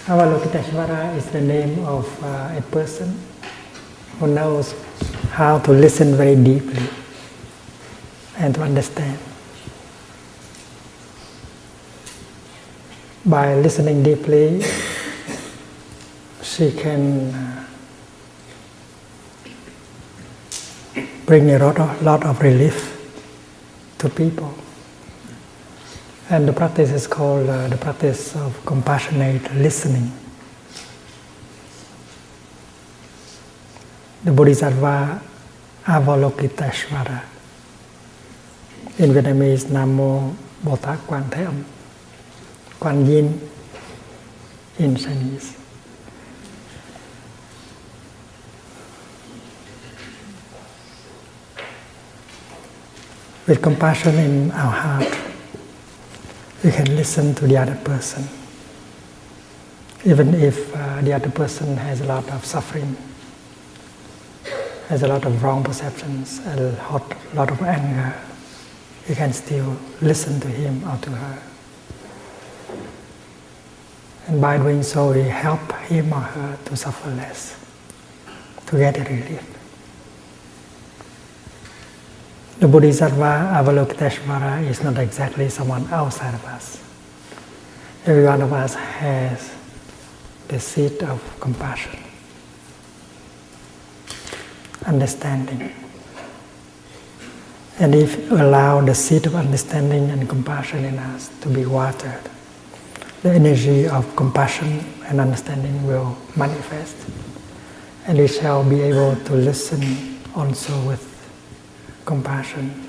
Avalokiteshvara is the name of a person who knows how to listen very deeply and to understand. By listening deeply, she can bring a lot of relief to people. And the practice is called the practice of compassionate listening. The Bodhisattva Avalokiteshvara. In Vietnamese, Nam Mô Bồ Tát Quan Thế Âm. Quan Yin in Chinese. With compassion in our heart, we can listen to the other person, even if the other person has a lot of suffering, has a lot of wrong perceptions, a lot of anger. We can still listen to him or to her. And by doing so, we help him or her to suffer less, to get a relief. The Bodhisattva Avalokiteshvara is not exactly someone outside of us. Every one of us has the seed of compassion, understanding. And if we allow the seed of understanding and compassion in us to be watered, the energy of compassion and understanding will manifest. And we shall be able to listen also with compassion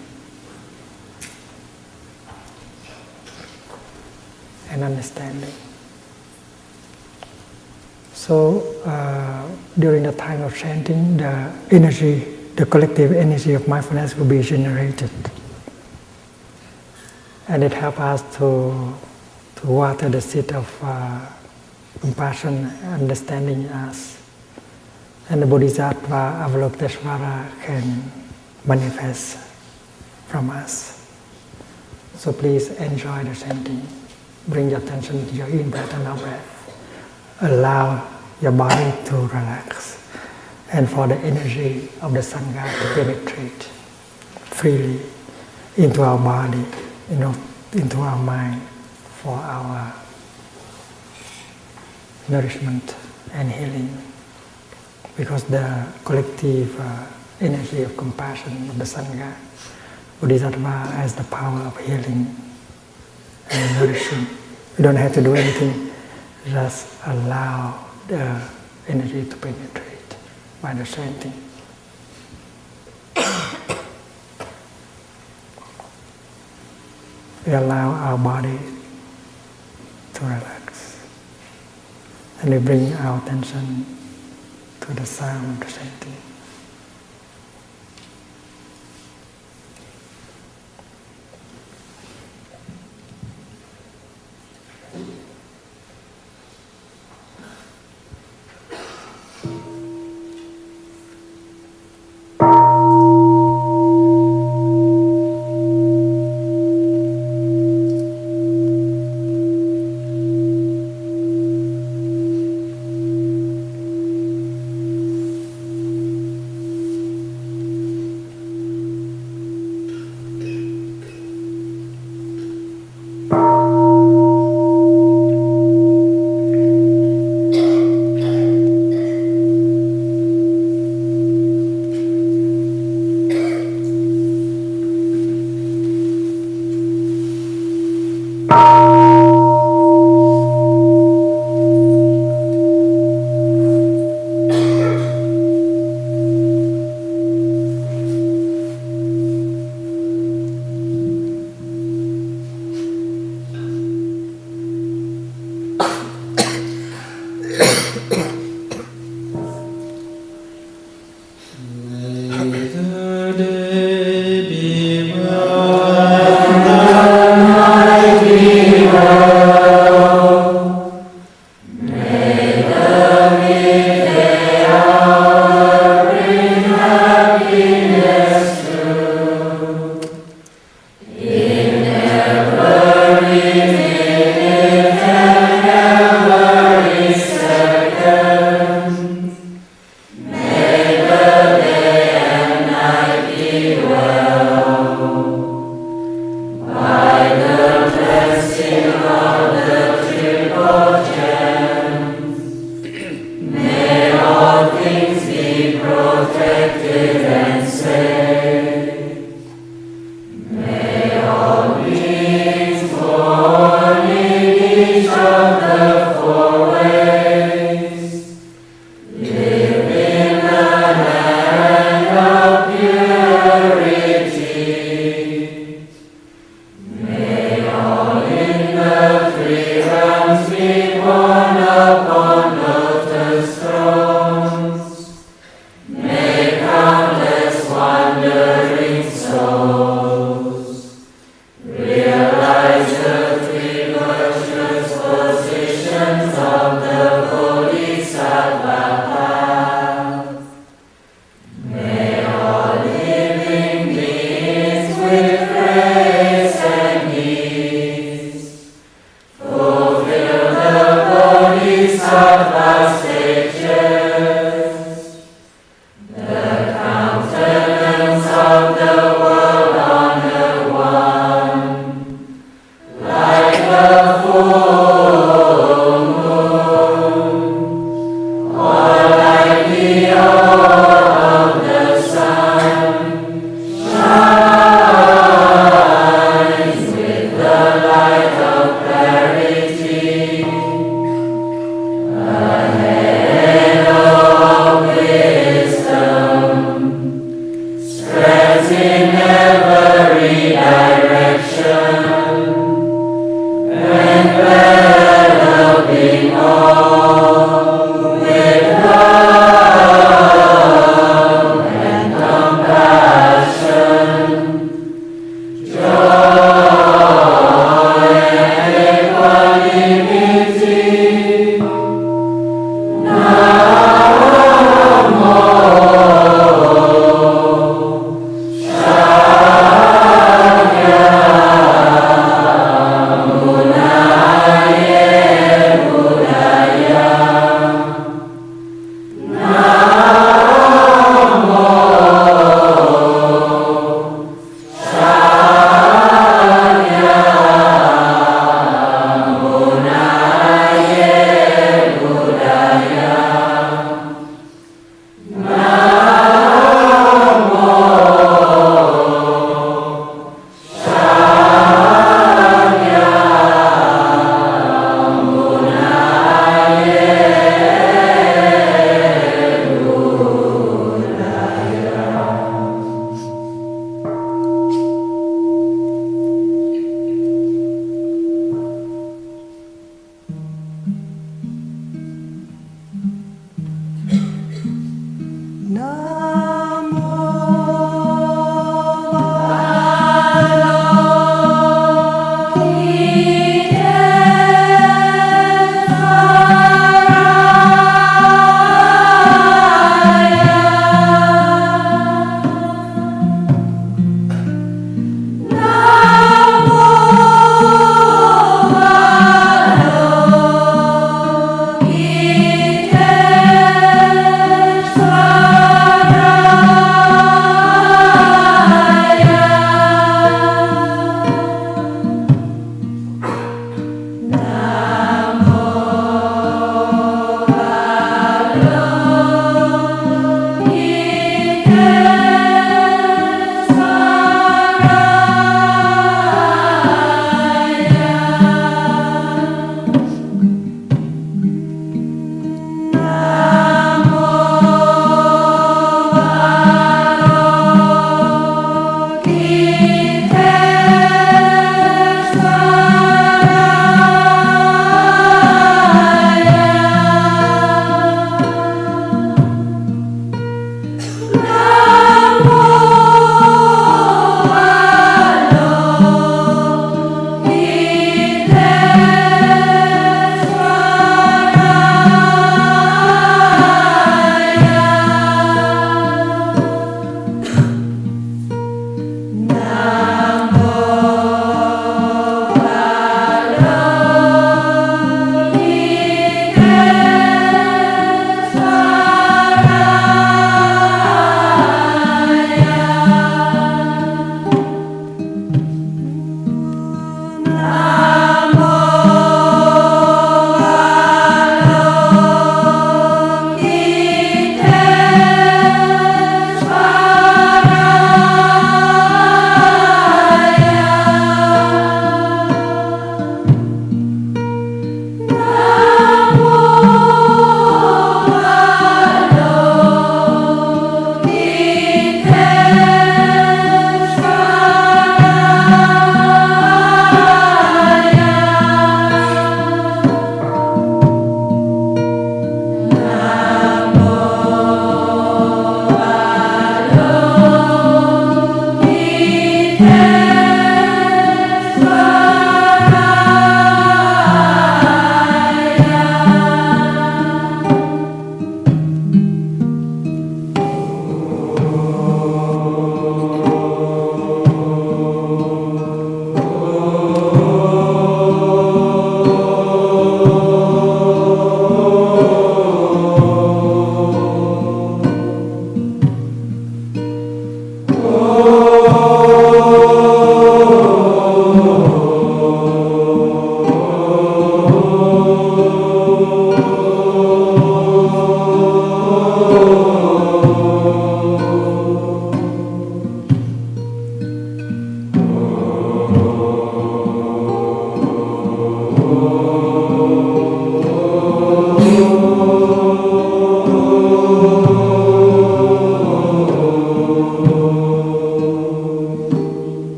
and understanding. So during the time of chanting, the energy, the collective energy of mindfulness will be generated. And it helps us to water the seed of compassion, understanding in us. And the Bodhisattva Avalokiteshvara can manifest from us. So please enjoy the chanting. Bring your attention to your in-breath and out-breath. allow your body to relax, and for the energy of the Sangha to penetrate freely into our body, into our mind, for our nourishment and healing. Because the collective energy of compassion of the Sangha, Bodhisattva, has the power of healing and nourishing. We don't have to do anything, just allow the energy to penetrate by the chanting. We allow our body to relax, and we bring our attention to the sound of the chanting. Budaya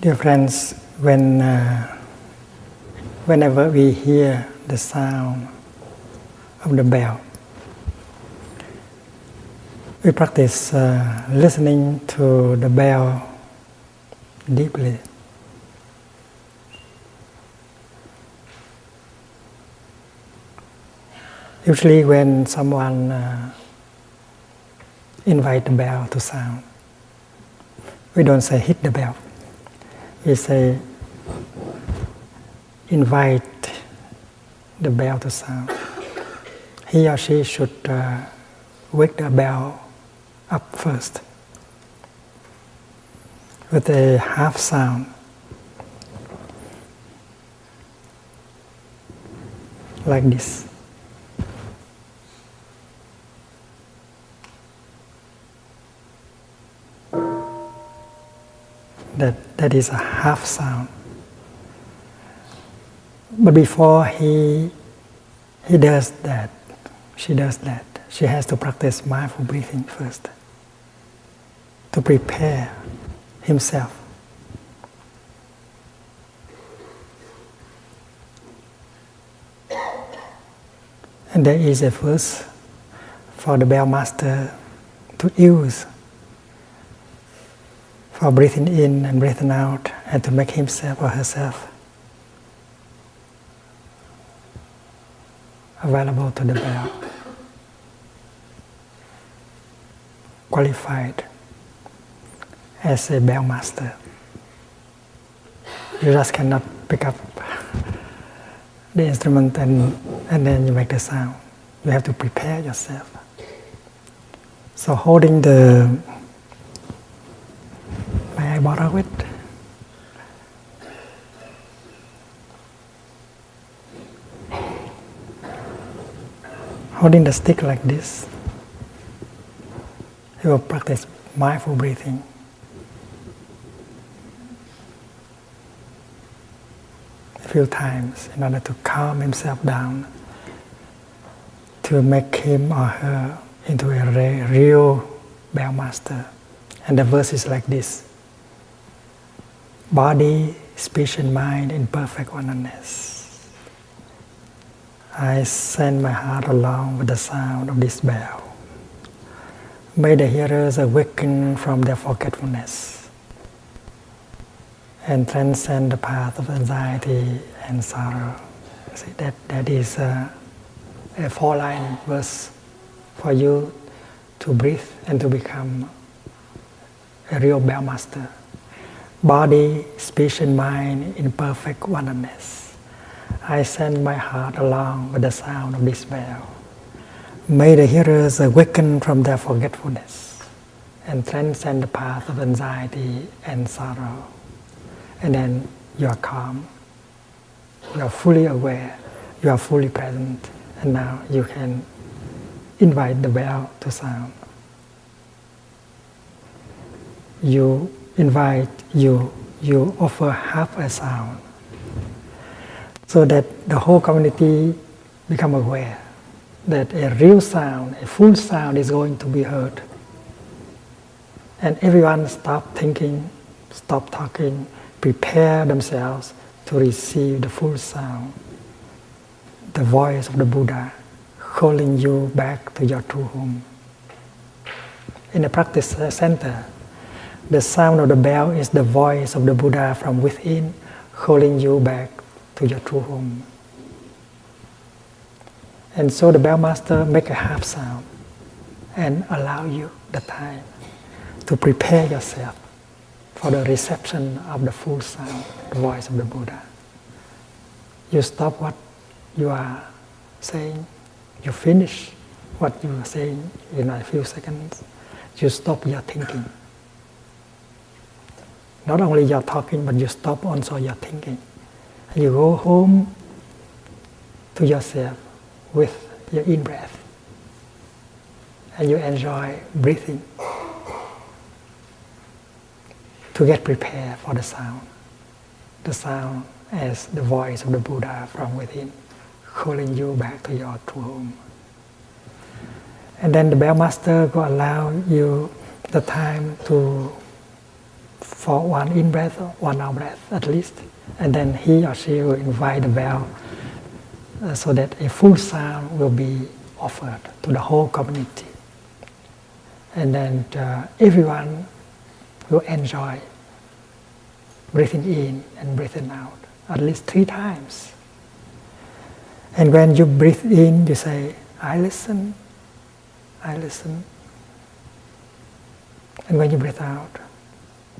Dear friends, whenever we hear the sound of the bell, we practice listening to the bell deeply. Usually when someone invite the bell to sound, we don't say hit the bell. We say invite the bell to sound. He or she should wake the bell up first with a half sound, like this. That is a half sound. But before he does that, she does that, she has to practice mindful breathing first to prepare himself. And there is a verse for the bell master to use for breathing in and breathing out, and to make himself or herself available to the bell, qualified as a bell master. You just cannot pick up the instrument and then you make the sound. You have to prepare yourself. So holding the, may I borrow it? Holding the stick like this, you will practice mindful breathing. A few times in order to calm himself down, to make him or her into a real bell master. And the verse is like this: body, speech and mind in perfect oneness. I send my heart along with the sound of this bell. May the hearers awaken from their forgetfulness and transcend the path of anxiety and sorrow. See, that is a 4-line verse for you to breathe and to become a real bell master. Body, speech and mind in perfect oneness. I send my heart along with the sound of this bell. May the hearers awaken from their forgetfulness and transcend the path of anxiety and sorrow. And then you are calm, you are fully aware, you are fully present, and now you can invite the bell to sound. You invite, you offer half a sound, so that the whole community become aware that a real sound, a full sound is going to be heard. And everyone stop thinking, stop talking, prepare themselves to receive the full sound, the voice of the Buddha calling you back to your true home. In the practice center, the sound of the bell is the voice of the Buddha from within, calling you back to your true home. And so the bell master make a half sound and allow you the time to prepare yourself for the reception of the full sound, the voice of the Buddha. You stop what you are saying, you finish what you are saying in a few seconds, you stop your thinking. Not only your talking, but you stop also your thinking. And you go home to yourself with your in-breath. And you enjoy breathing to get prepared for the sound. The sound as the voice of the Buddha from within, calling you back to your true home. And then the bell master will allow you the time for one in-breath, 1 out breath at least. And then he or she will invite the bell so that a full sound will be offered to the whole community. And then everyone will enjoy breathing in and breathing out at least 3 times. And when you breathe in, you say, I listen, I listen. And when you breathe out,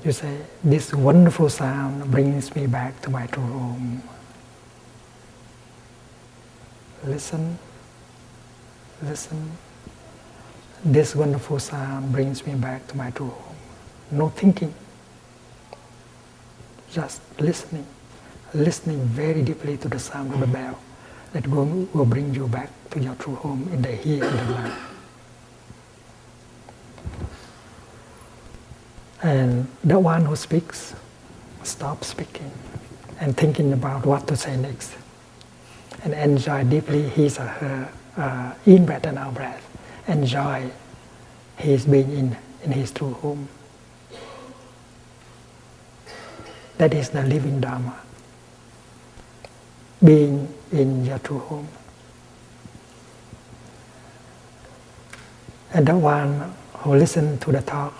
you say, this wonderful sound brings me back to my true home. Listen, listen. This wonderful sound brings me back to my true home. No thinking, just listening, listening very deeply to the sound of the bell that will bring you back to your true home in the here and the now. And the one who speaks, stop speaking and thinking about what to say next. and enjoy deeply his or her in-breath and out-breath. Enjoy his being in his true home. That is the living Dharma. Being in your true home. And the one who listens to the talk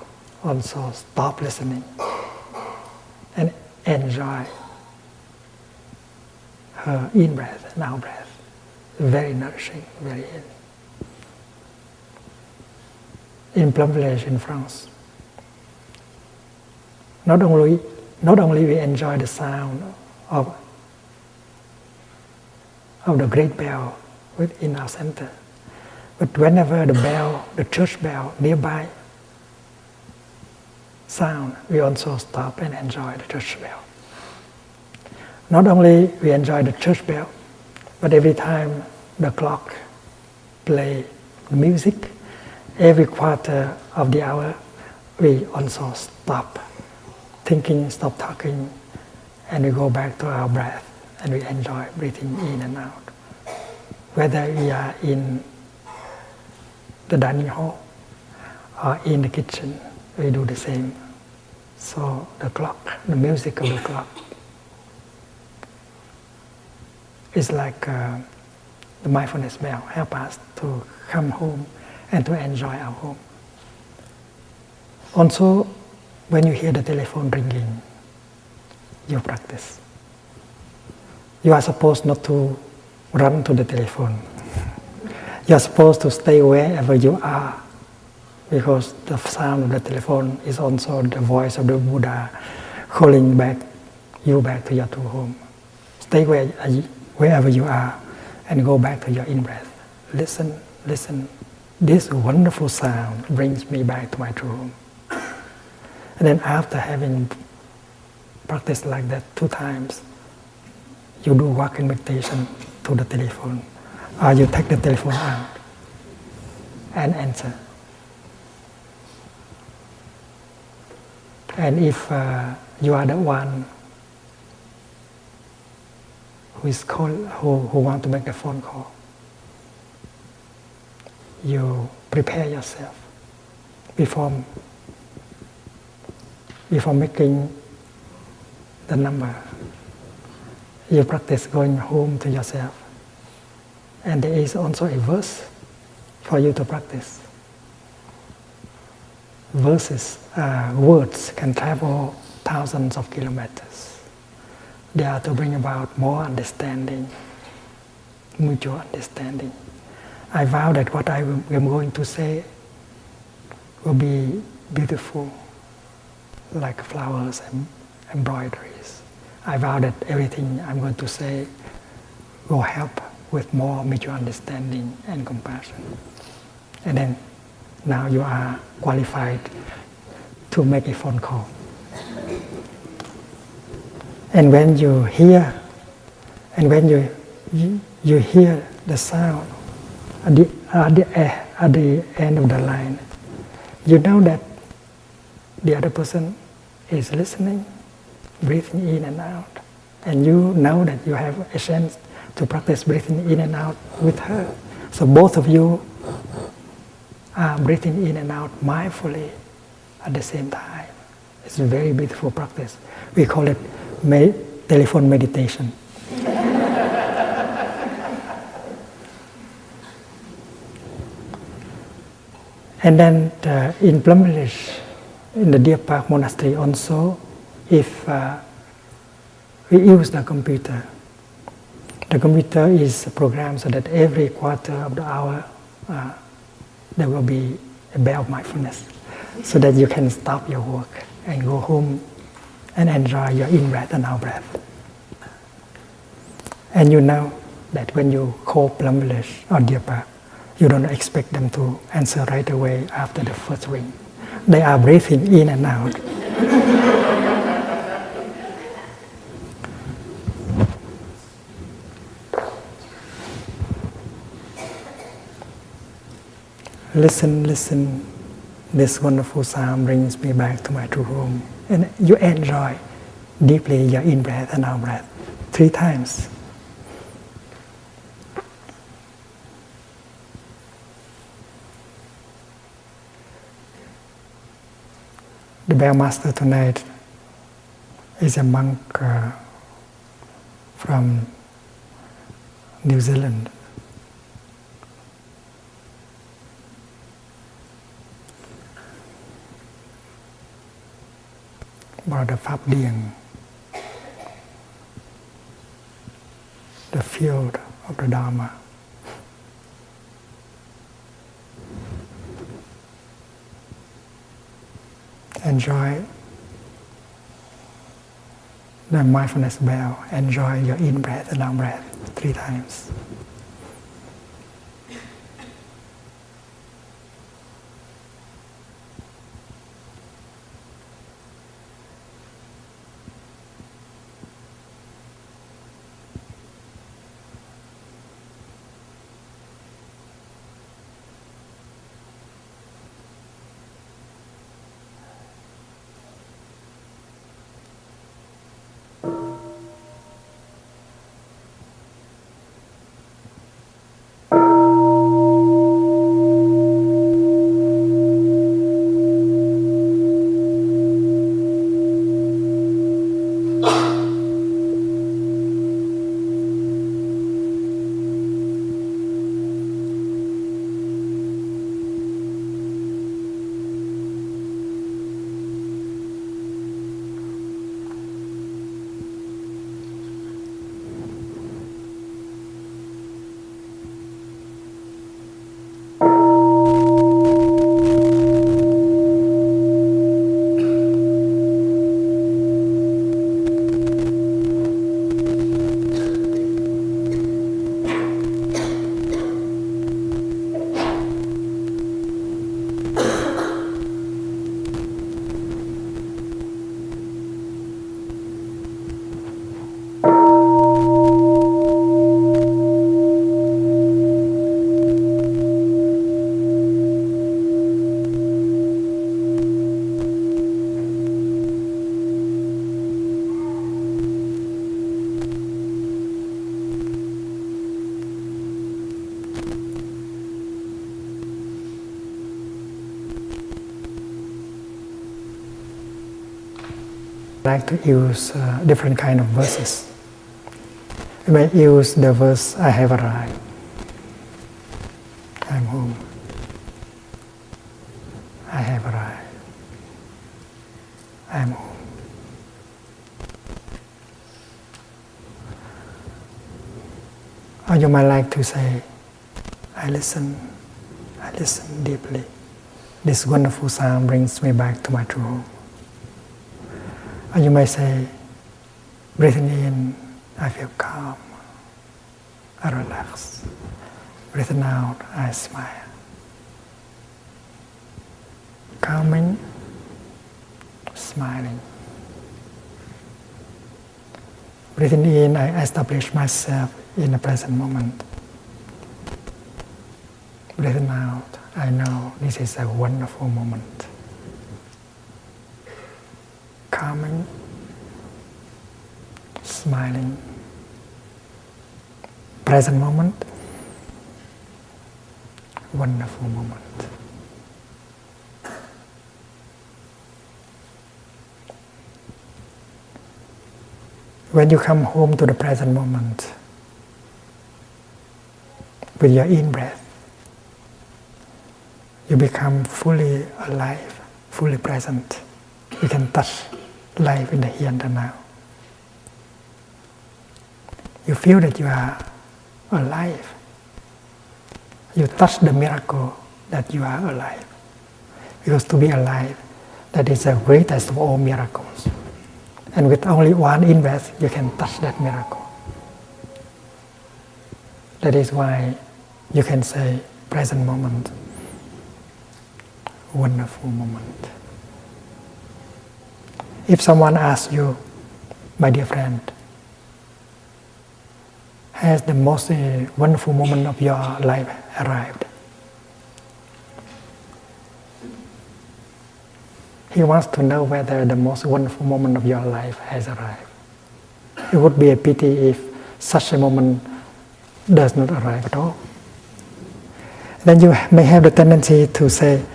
also stop listening and enjoy her in-breath and out-breath. Very nourishing, very healing. In Plum Village in France, not only we enjoy the sound of the great bell within our center, but whenever the bell, the church bell nearby sound, we also stop and enjoy the church bell. Not only we enjoy the church bell, but every time the clock play music, every quarter of the hour, we also stop thinking, stop talking, and we go back to our breath, and we enjoy breathing in and out. Whether we are in the dining hall or in the kitchen, we do the same. So the clock, the music of the clock, is like the mindfulness bell, help us to come home and to enjoy our home. Also, when you hear the telephone ringing, you practice. You are supposed not to run to the telephone. You are supposed to stay wherever you are, because the sound of the telephone is also the voice of the Buddha calling you back to your true home. Stay wherever you are and go back to your in-breath. Listen, listen. This wonderful sound brings me back to my true home. And then after having practiced like that 2 times, you do walking meditation to the telephone, or you take the telephone out and answer. And if you are the one who want to make a phone call, you prepare yourself before making the number. You practice going home to yourself. And there is also a verse for you to practice. Words can travel thousands of kilometers. They are to bring about more understanding, mutual understanding. I vow that what I am going to say will be beautiful, like flowers and embroideries. I vow that everything I'm going to say will help with more mutual understanding and compassion. And then now you are qualified to make a phone call. And when you hear, you hear the sound at the end of the line, you know that the other person is listening, breathing in and out, and you know that you have a chance to practice breathing in and out with her. So both of you are breathing in and out mindfully at the same time. It's a very beautiful practice. We call it telephone meditation. And then in Plum Village, in the Deer Park Monastery also, if we use the computer is programmed so that every quarter of the hour there will be a bell of mindfulness, so that you can stop your work and go home and enjoy your in-breath and out-breath. And you know that when you call Plum Village or Deer Park, you don't expect them to answer right away after the first ring. They are breathing in and out. Listen, listen. This wonderful sound brings me back to my true home. And you enjoy deeply your in-breath and out-breath 3 times. The bell master tonight is a monk from New Zealand. Brother Pháp Điền, the field of the Dharma. Enjoy the mindfulness bell. Enjoy your in breath and out breath 3 times. Like to use different kind of verses. You may use the verse, I have arrived, I'm home, I have arrived, I'm home. Or you might like to say, I listen deeply. This wonderful sound brings me back to my true home. Or you may say, breathing in, I feel calm, I relax. Breathing out, I smile. Calming, smiling. Breathing in, I establish myself in the present moment. Breathing out, I know this is a wonderful moment. Calming, smiling, present moment, wonderful moment. When you come home to the present moment, with your in-breath, you become fully alive, fully present. You can touch life in the here and the now. You feel that you are alive. You touch the miracle that you are alive. Because to be alive, that is the greatest of all miracles. And with only one in-breath, you can touch that miracle. That is why you can say, present moment, wonderful moment. If someone asks you, my dear friend, has the most wonderful moment of your life arrived? He wants to know whether the most wonderful moment of your life has arrived. It would be a pity if such a moment does not arrive at all. Then you may have the tendency to say,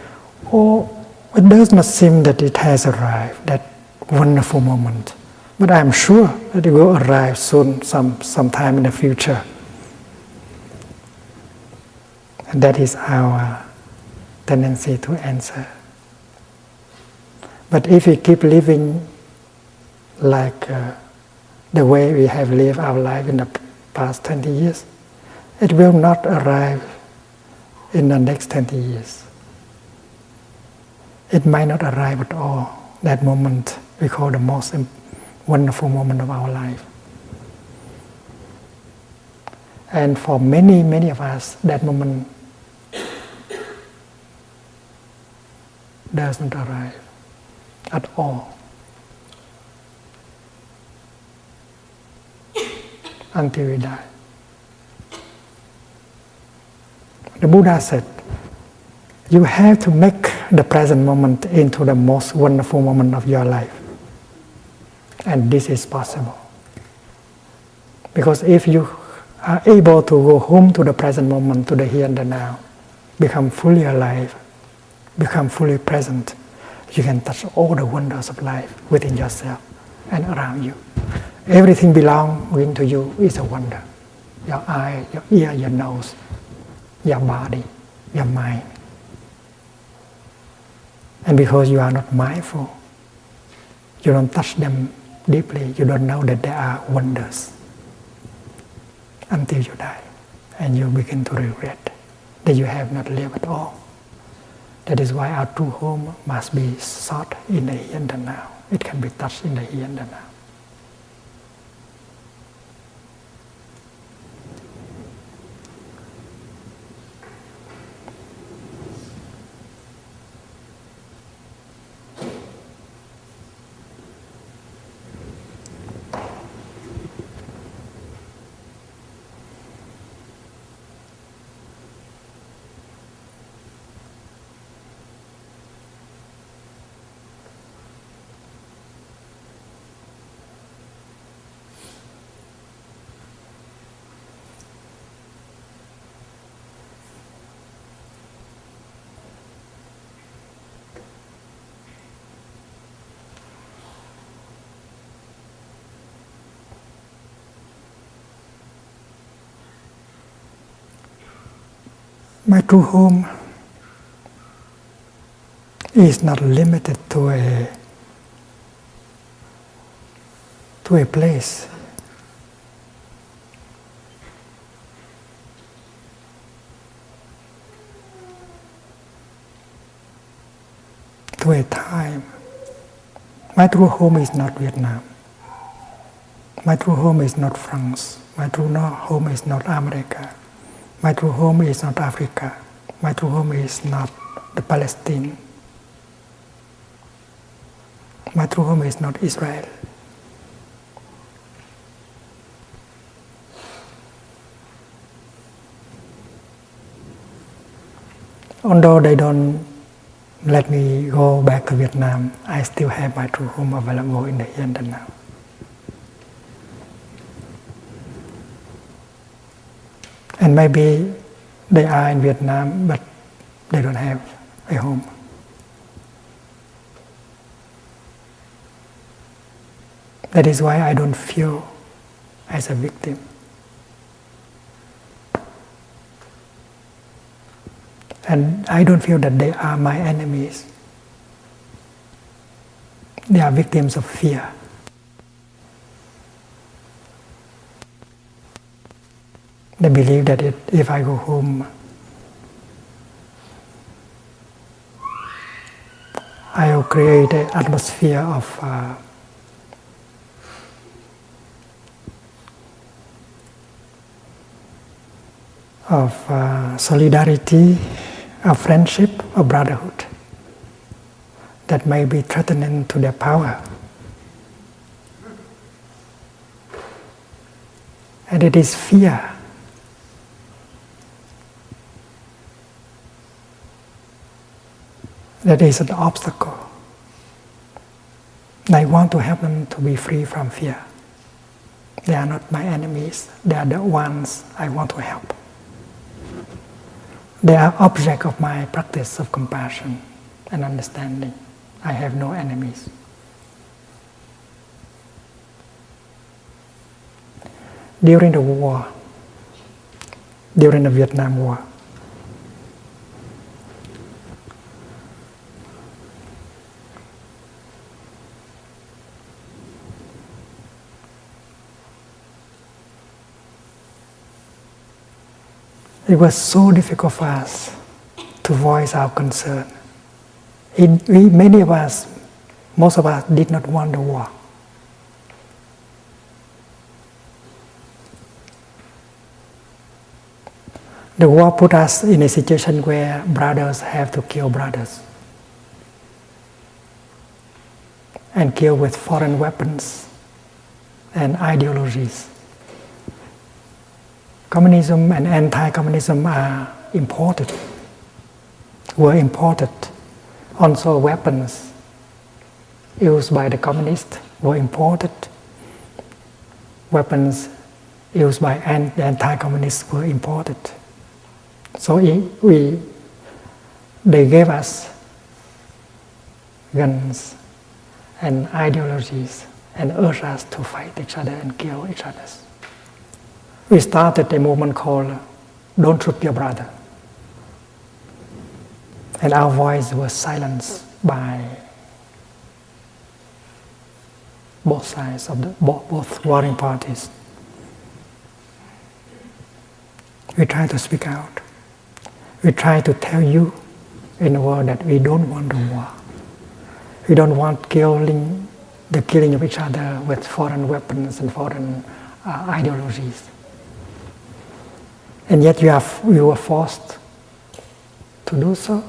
oh, It does not seem that it has arrived, that wonderful moment. But I am sure that it will arrive soon, sometime in the future. And that is our tendency to answer. But if we keep living like the way we have lived our life in the past 20 years, it will not arrive in the next 20 years. It might not arrive at all, that moment we call the most wonderful moment of our life. And for many, many of us, that moment does not arrive at all. Until we die. The Buddha said, you have to make the present moment into the most wonderful moment of your life. And this is possible. Because if you are able to go home to the present moment, to the here and the now, become fully alive, become fully present, you can touch all the wonders of life within yourself and around you. Everything belonging to you is a wonder. Your eye, your ear, your nose, your body, your mind. And because you are not mindful, you don't touch them deeply, you don't know that they are wonders until you die. And you begin to regret that you have not lived at all. That is why our true home must be sought in the here and the now. It can be touched in the here and the now. My true home is not limited to a place. To a time. My true home is not Vietnam. My true home is not France. My true home is not America. My true home is not Africa. My true home is not the Palestine. My true home is not Israel. Although they don't let me go back to Vietnam, I still have my true home available in the here and the now. And maybe they are in Vietnam, but they don't have a home. That is why I don't feel as a victim. And I don't feel that they are my enemies. They are victims of fear. They believe that if I go home, I will create an atmosphere of solidarity, of friendship, of brotherhood that may be threatening to their power. And it is fear that is an obstacle. I want to help them to be free from fear. They are not my enemies. They are the ones I want to help. They are object of my practice of compassion. and understanding. I have no enemies. During the war, during the Vietnam War, it was so difficult for us to voice our concern. Many of us, most of us, did not want the war. The war put us in a situation where brothers have to kill brothers and kill with foreign weapons and ideologies. Communism and anti-communism were imported. Also weapons used by the communists were imported. Weapons used by the anti-communists were imported. So they gave us guns and ideologies and urged us to fight each other and kill each other. We started a movement called "Don't Shoot Your Brother." And our voice was silenced by both sides of both warring parties. We try to speak out. We try to tell you in the world that we don't want the war. We don't want the killing of each other with foreign weapons and foreign ideologies. And yet we were forced to do so.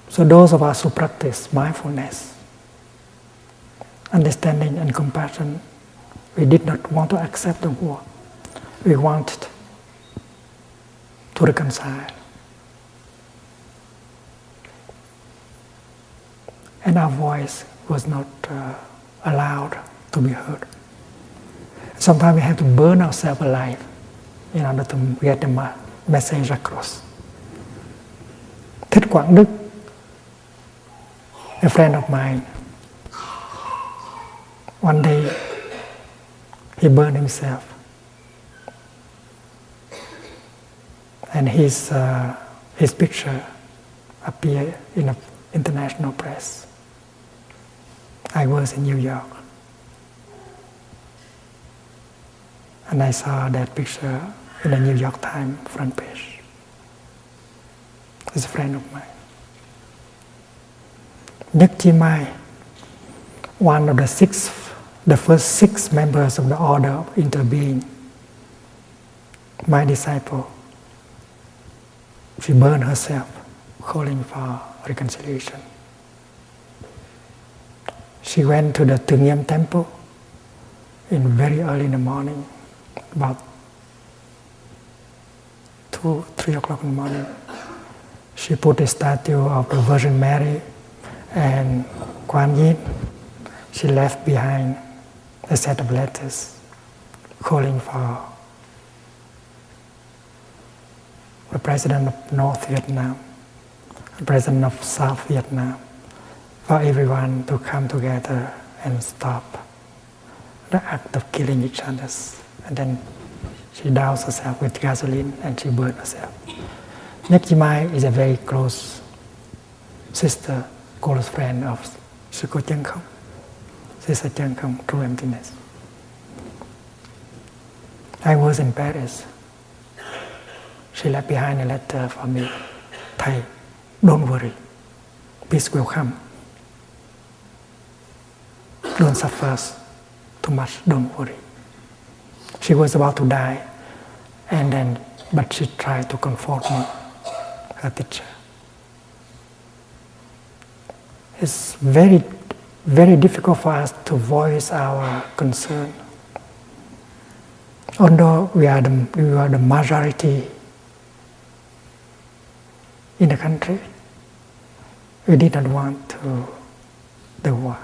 So those of us who practice mindfulness, understanding and compassion, we did not want to accept the war. We wanted to reconcile. And our voice was not allowed to be heard. Sometimes we have to burn ourselves alive in order to get the message across. Thích Quảng Đức, a friend of mine, one day he burned himself, and his picture appeared in the international press. I was in New York, and I saw that picture in the New York Times front page. He's a friend of mine. Nhật Chi Mai, one of the first six members of the order of interbeing, my disciple, she burned herself, calling for reconciliation. She went to the Tương Nghiêm temple very early in the morning, about 2-3 o'clock in the morning. She put a statue of the Virgin Mary and Kuan Yin. She left behind a set of letters calling for the president of North Vietnam, the president of South Vietnam, for everyone to come together and stop the act of killing each other. And then she doused herself with gasoline and she burned herself. Nhật Chi Mai is a very close sister, close friend of Sư Cô Chân Không, Sister Chân Không, True Emptiness. I was in Paris. She left behind a letter for me. Thầy, don't worry. Peace will come. Don't suffer too much, don't worry. She was about to die, but she tried to comfort me, her teacher. It's very, very difficult for us to voice our concern. Although we are the majority in the country, we did not want the war.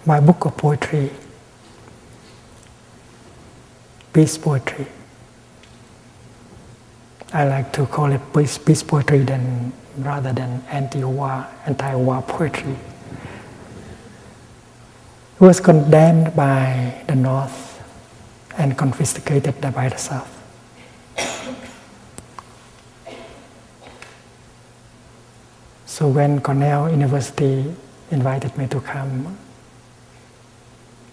My book of poetry, peace poetry, I like to call it peace poetry rather than anti-war poetry. It was condemned by the North and confiscated by the South. So when Cornell University invited me to come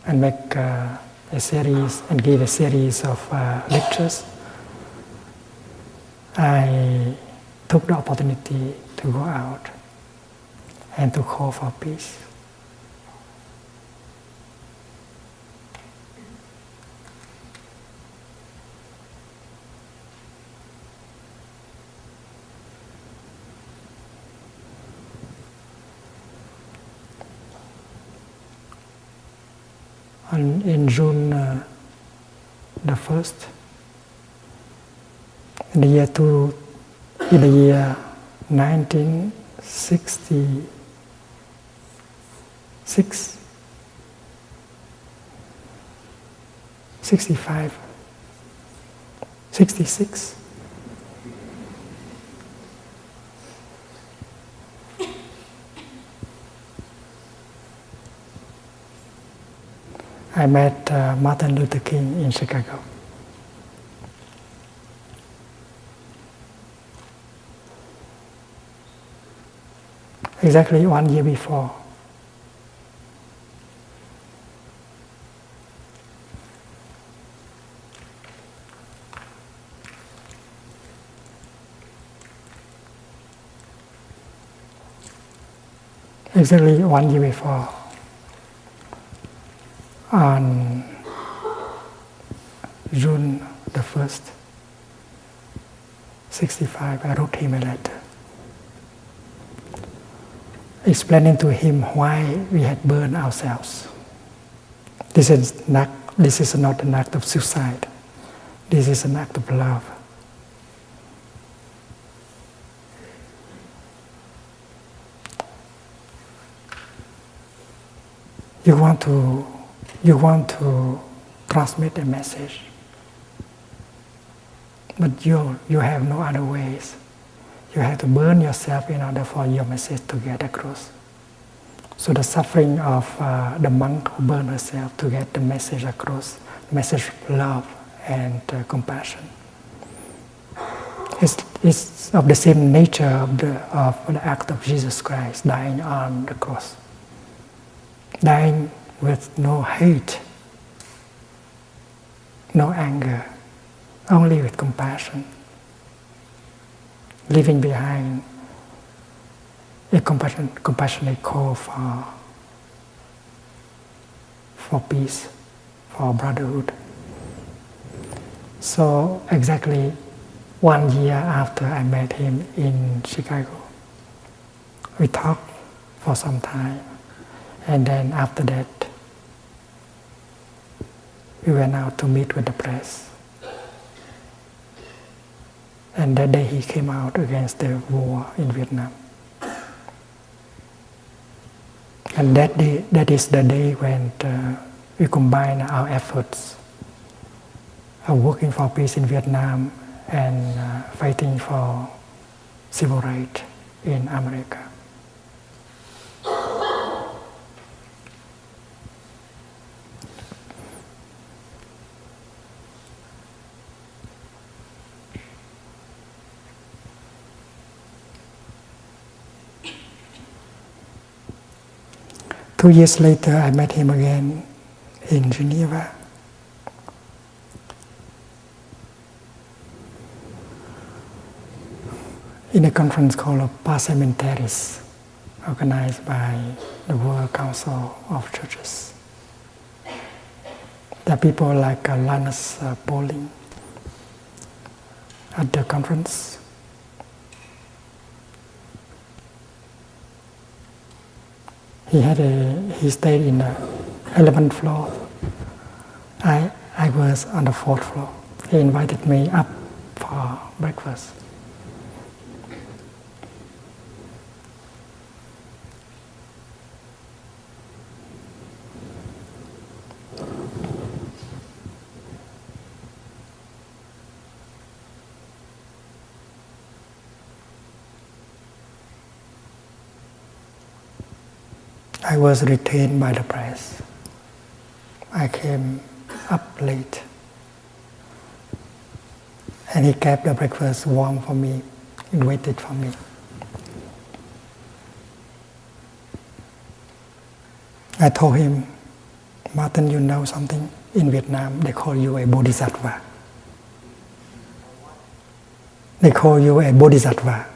and make a series and give a series of lectures, I took the opportunity to go out and to call for peace. In June the 1st, in the year 1966, 65, 66, I met Martin Luther King in Chicago. Exactly 1 year before. Exactly 1 year before. On June the 1st, 65, I wrote him a letter explaining to him why we had burned ourselves. This is not an act of suicide. This is an act of love. You want to transmit a message, but you have no other ways. You have to burn yourself in order for your message to get across. So the suffering of the monk who burned herself to get the message across, the message of love and compassion, is of the same nature of the act of Jesus Christ dying on the cross. Dying with no hate, no anger, only with compassion. Leaving behind a compassionate call for peace, for brotherhood. So exactly 1 year after I met him in Chicago, we talked for some time. And then after that, we went out to meet with the press. And that day he came out against the war in Vietnam. And that is the day when we combine our efforts of working for peace in Vietnam and fighting for civil rights in America. Two years later, I met him again in Geneva. In a conference called Parliamentaries, organized by the World Council of Churches. There are people like Linus Pauling at the conference. He stayed in the 11th floor. I was on the 4th floor. He invited me up for breakfast. I was retained by the press. I came up late. And he kept the breakfast warm for me. He waited for me. I told him, Martin, you know something? In Vietnam, they call you a bodhisattva. They call you a bodhisattva,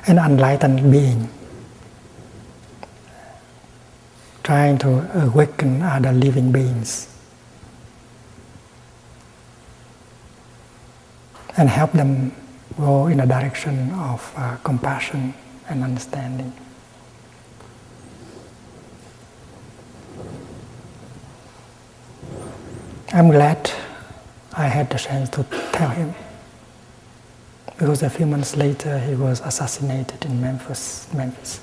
an enlightened being, trying to awaken other living beings and help them go in a direction of compassion and understanding. I'm glad I had the chance to tell him, because a few months later he was assassinated in Memphis.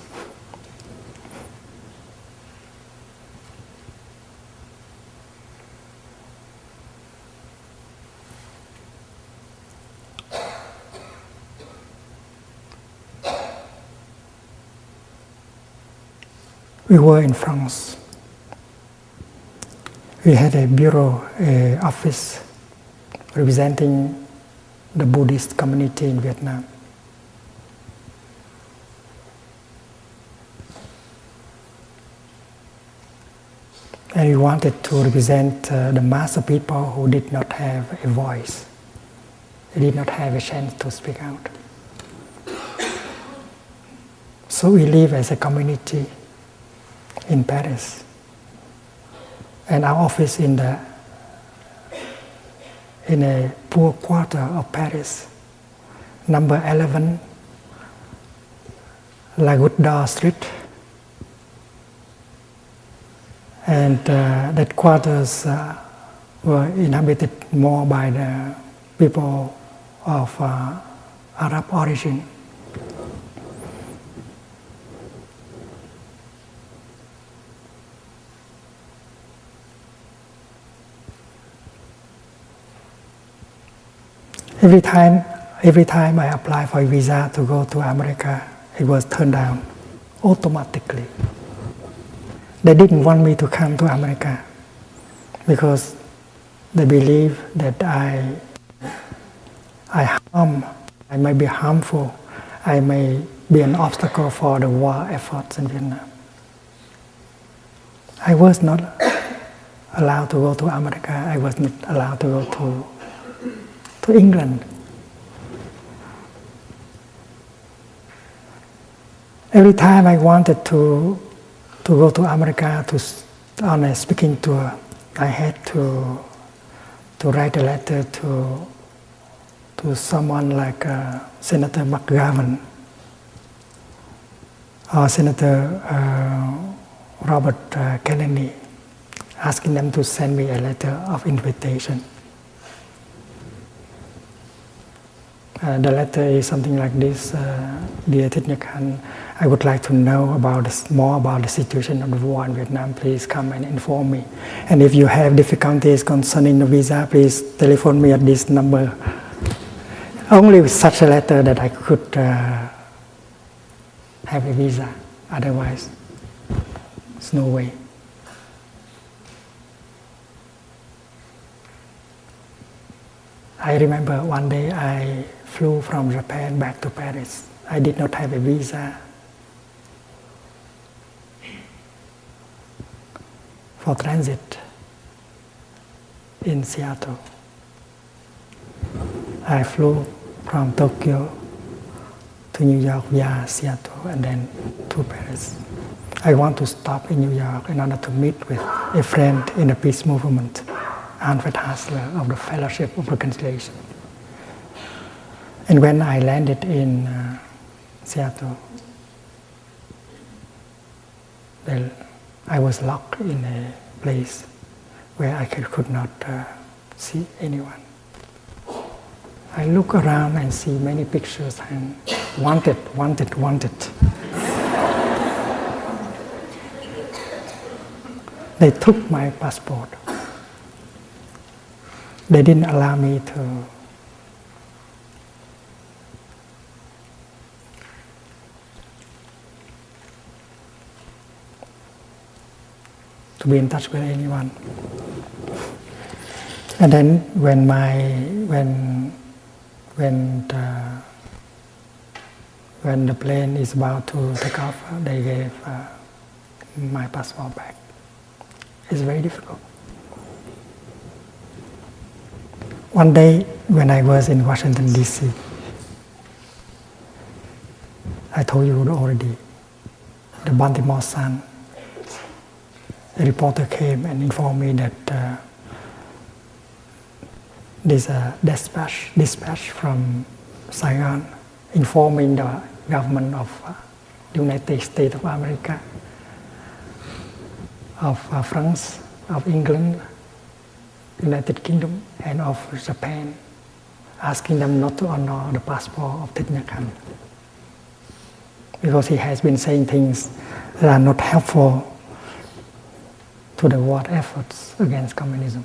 We were in France. We had a bureau, an office representing the Buddhist community in Vietnam. And we wanted to represent the mass of people who did not have a voice. They did not have a chance to speak out. So we live as a community in Paris. And our office in a poor quarter of Paris, number 11, La Goutte d'Or Street. And that quarters were inhabited more by the people of Arab origin. Every time I applied for a visa to go to America, it was turned down automatically. They didn't want me to come to America because they believe that I may be harmful, I may be an obstacle for the war efforts in Vietnam. I was not allowed to go to America. I was not allowed to go to England. Every time I wanted to go to America on a speaking tour, I had to write a letter to someone like Senator McGovern or Senator Robert Kennedy, asking them to send me a letter of invitation. The letter is something like this: Dear Thich Nhat Hanh, I would like to know more about the situation of the war in Vietnam. Please come and inform me. And if you have difficulties concerning the visa, please telephone me at this number. Only with such a letter that I could have a visa. Otherwise, there's no way. I remember one day I flew from Japan back to Paris. I did not have a visa for transit in Seattle. I flew from Tokyo to New York via Seattle and then to Paris. I want to stop in New York in order to meet with a friend in the peace movement, Alfred Hassler of the Fellowship of Reconciliation. And when I landed in Seattle, well, I was locked in a place where I could not see anyone. I look around and see many pictures and wanted. They took my passport. They didn't allow me to to be in touch with anyone. And then when the plane is about to take off, they gave my passport back. It's very difficult. One day when I was in Washington, D.C., I told you already, the Baltimore Sun, a reporter came and informed me that there's a dispatch from Saigon informing the government of the United States of America, of France, of England, United Kingdom, and of Japan, asking them not to honor the passport of Thich Nhat Hanh, because he has been saying things that are not helpful to the world efforts against communism.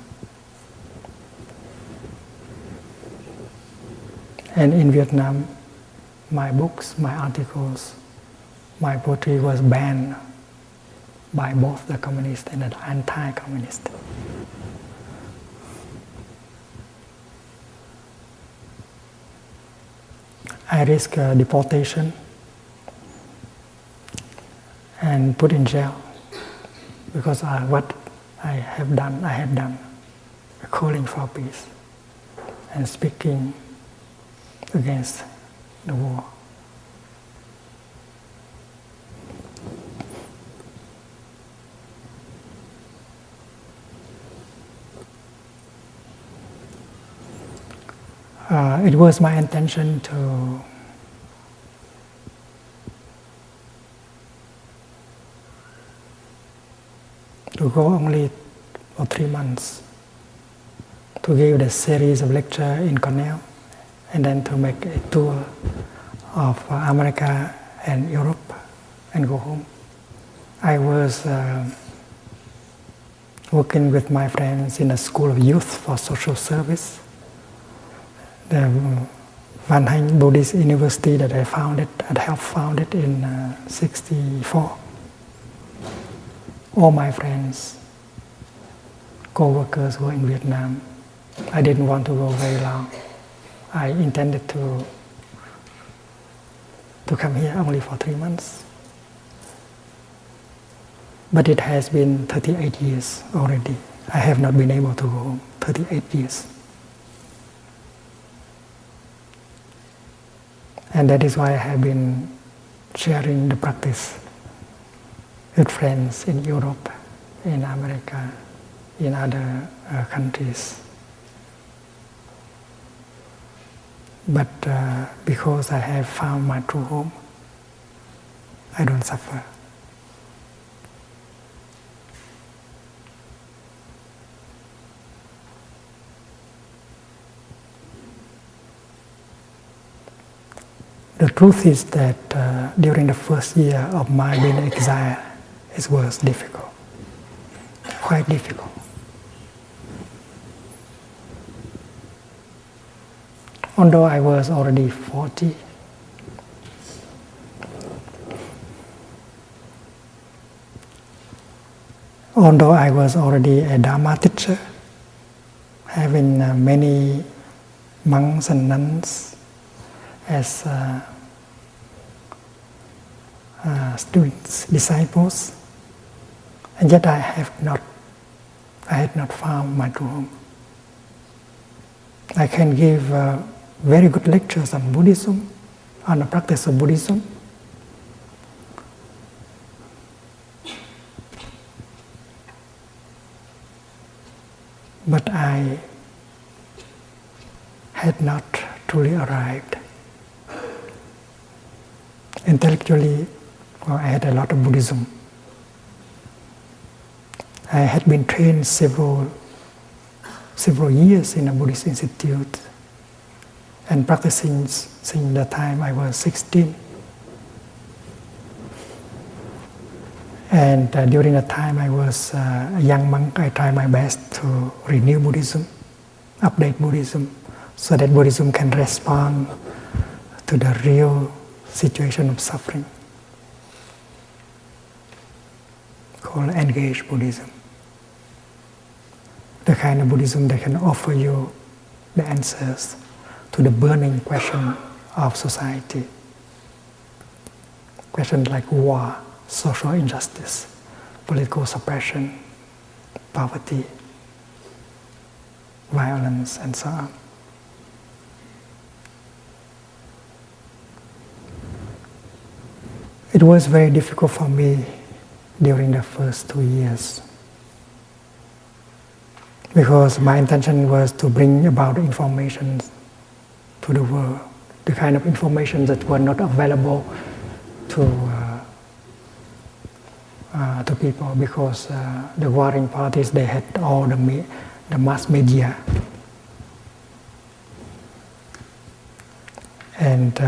And in Vietnam, my books, my articles, my poetry was banned by both the communist and the anti-communist. I risked deportation and put in jail because what I had done, calling for peace and speaking against the war. It was my intention to go only for 3 months, to give the series of lecture in Cornell, and then to make a tour of America and Europe and go home. I was working with my friends in a school of youth for social service, the Van Hanh Buddhist University that I helped found it in '64. All my friends, co-workers were in Vietnam. I didn't want to go very long. I intended to come here only for 3 months. But it has been 38 years already. I have not been able to go home. 38 years. And that is why I have been sharing the practice with friends in Europe, in America, in other countries. But because I have found my true home, I don't suffer. The truth is that during the first year of my being exiled, it was difficult, quite difficult. Although I was already 40, although I was already a Dharma teacher, having many monks and nuns as students, disciples, and yet I had not found my true home. I can give very good lectures on Buddhism, on the practice of Buddhism, but I had not truly arrived. Intellectually, I had a lot of Buddhism. I had been trained several years in a Buddhist institute and practicing since the time I was 16. And during the time I was a young monk, I tried my best to renew Buddhism, update Buddhism, so that Buddhism can respond to the real situation of suffering, called engaged Buddhism. the kind of Buddhism that can offer you the answers to the burning question of society. Questions like war, social injustice, political suppression, poverty, violence, and so on. It was very difficult for me during the first 2 years, because my intention was to bring about information to the world, the kind of information that were not available to people, because the warring parties, they had all the mass media, and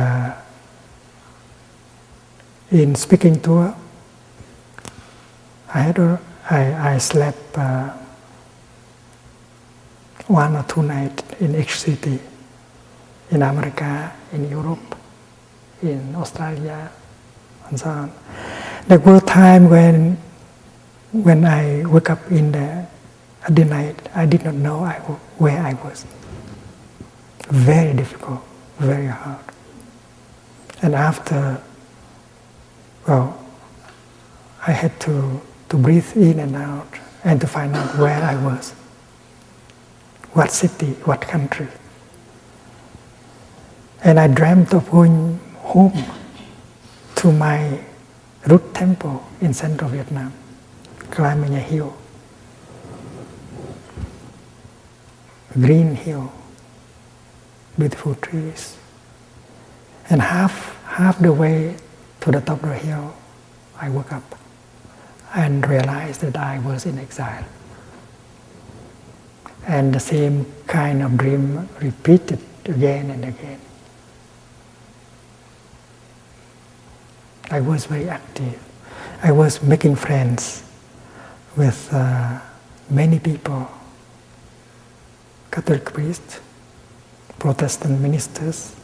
in speaking tour, I slept 1 or 2 nights in each city, in America, in Europe, in Australia, and so on. There were times when I woke up at the night, I did not know where I was. Very difficult, very hard. And after, I had to breathe in and out and to find out where I was, what city, what country. And I dreamt of going home to my root temple in central Vietnam, climbing a hill, green hill, beautiful trees. And half the way to the top of the hill, I woke up and realized that I was in exile. And the same kind of dream repeated again and again. I was very active. I was making friends with many people, Catholic priests, Protestant ministers,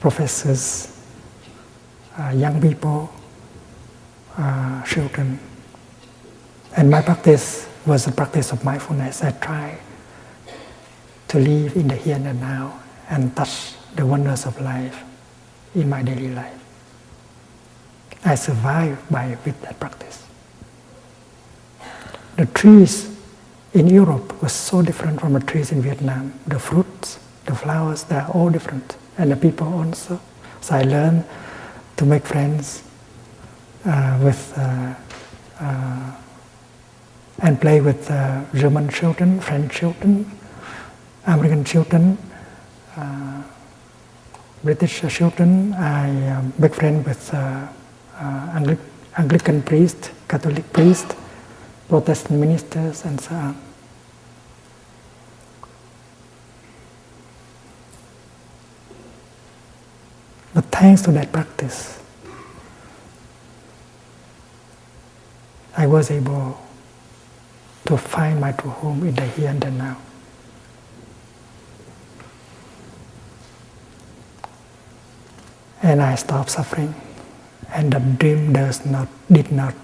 professors, young people, children. And my practice was a practice of mindfulness. I try to live in the here and now and touch the wonders of life in my daily life. I survive with that practice. The trees in Europe were so different from the trees in Vietnam. The fruits, the flowers, they are all different. And the people also. So I learned to make friends and play with German children, French children, American children, British children. I make friends with Anglican priests, Catholic priests, Protestant ministers, and so on. But thanks to that practice, I was able to find my true home in the here and the now. And I stopped suffering, and the dream did not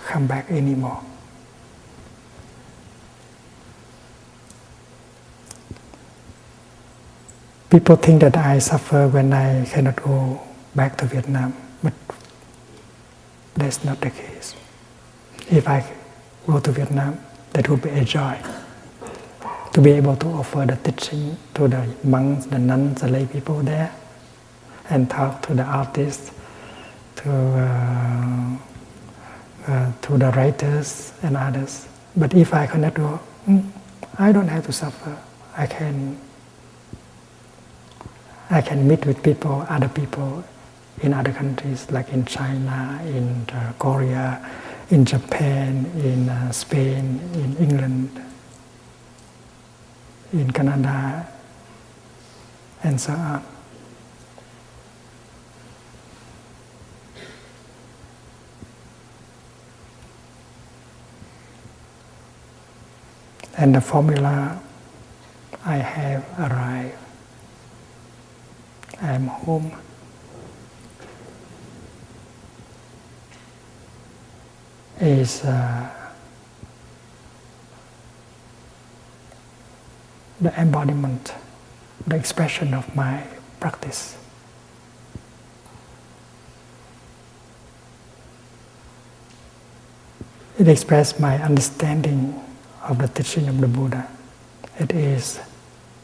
come back anymore. People think that I suffer when I cannot go back to Vietnam, but that's not the case. If I go to Vietnam, that would be a joy to be able to offer the teaching to the monks, the nuns, the lay people there, and talk to the artists, to the writers and others. But if I cannot go, I don't have to suffer. I can meet with people, other people in other countries, like in China, in Korea, in Japan, in Spain, in England, in Canada, and so on. And the formula I have arrived. I am home. Is the embodiment, the expression of my practice. It expresses my understanding of the teaching of the Buddha. It is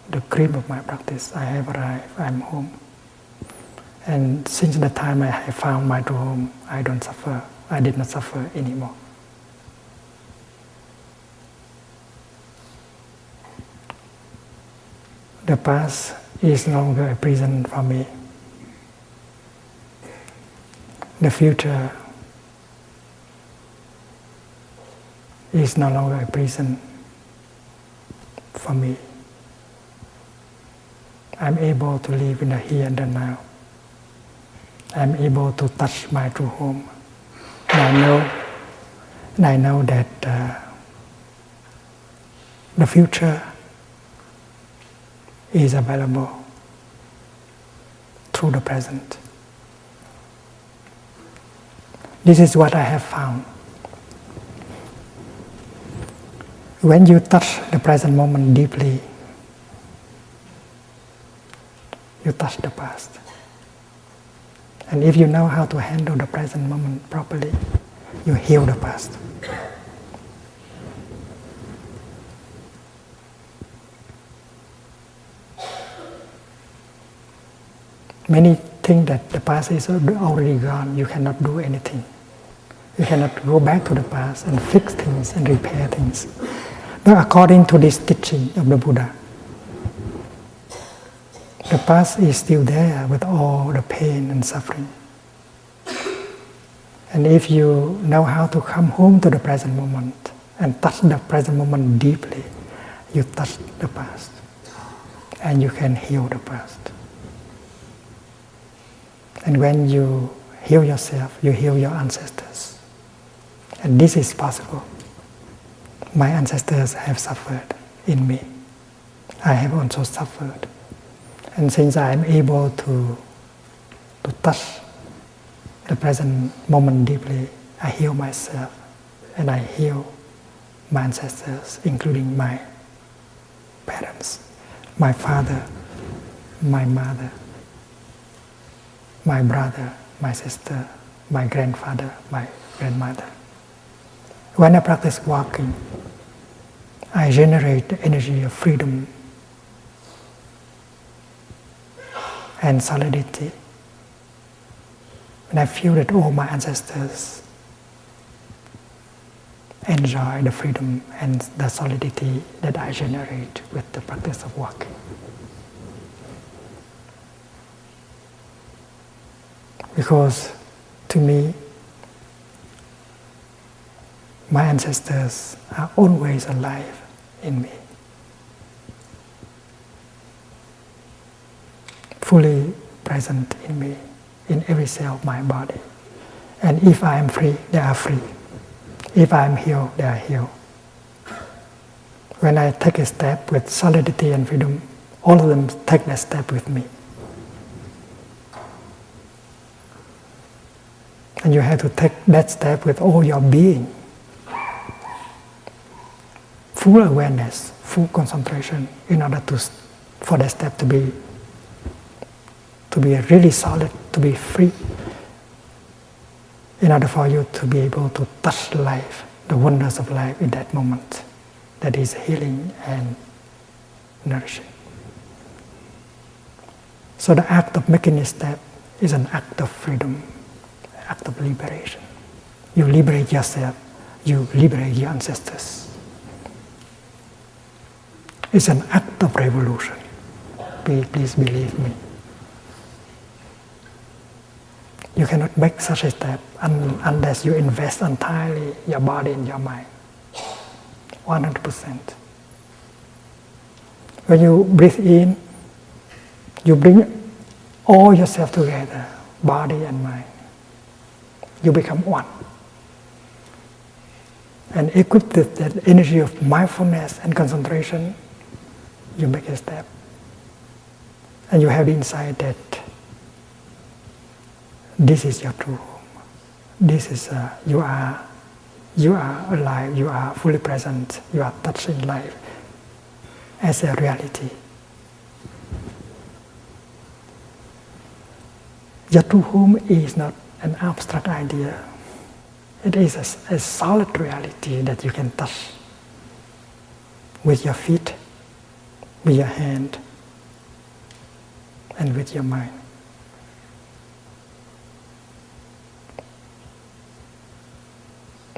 the cream of my practice. I have arrived, I'm home. And since the time I have found my true home, I don't suffer. I did not suffer anymore. The past is no longer a prison for me. The future is no longer a prison for me. I'm able to live in the here and the now. I'm able to touch my true home. And I know that the future is available through the present. This is what I have found. When you touch the present moment deeply, you touch the past. And if you know how to handle the present moment properly, you heal the past. Many think that the past is already gone, you cannot do anything. You cannot go back to the past and fix things and repair things. But according to this teaching of the Buddha, the past is still there with all the pain and suffering. And if you know how to come home to the present moment and touch the present moment deeply, you touch the past and you can heal the past. And when you heal yourself, you heal your ancestors. And this is possible. My ancestors have suffered in me. I have also suffered. And since I am able to touch the present moment deeply, I heal myself and I heal my ancestors, including my parents, my father, my mother, my brother, my sister, my grandfather, my grandmother. When I practice walking, I generate the energy of freedom and solidity. And I feel that all my ancestors enjoy the freedom and the solidity that I generate with the practice of walking. Because to me, my ancestors are always alive in me, fully present in me, in every cell of my body. And if I am free, they are free. If I am healed, they are healed. When I take a step with solidity and freedom, all of them take that step with me. And you have to take that step with all your being. Full awareness, full concentration, in order for that step to be really solid, to be free, in order for you to be able to touch life, the wonders of life in that moment, that is healing and nourishing. So the act of making a step is an act of freedom, an act of liberation. You liberate yourself, you liberate your ancestors. It's an act of revolution. Please believe me. You cannot make such a step unless you invest entirely your body and your mind. 100%. When you breathe in, you bring all yourself together, body and mind. You become one. And equipped with that energy of mindfulness and concentration, you make a step. And you have the insight that this is your true home. This is, you are alive, you are fully present, you are touching life. as a reality. Your true home is not an abstract idea. It is a solid reality that you can touch with your feet, with your hand, and with your mind.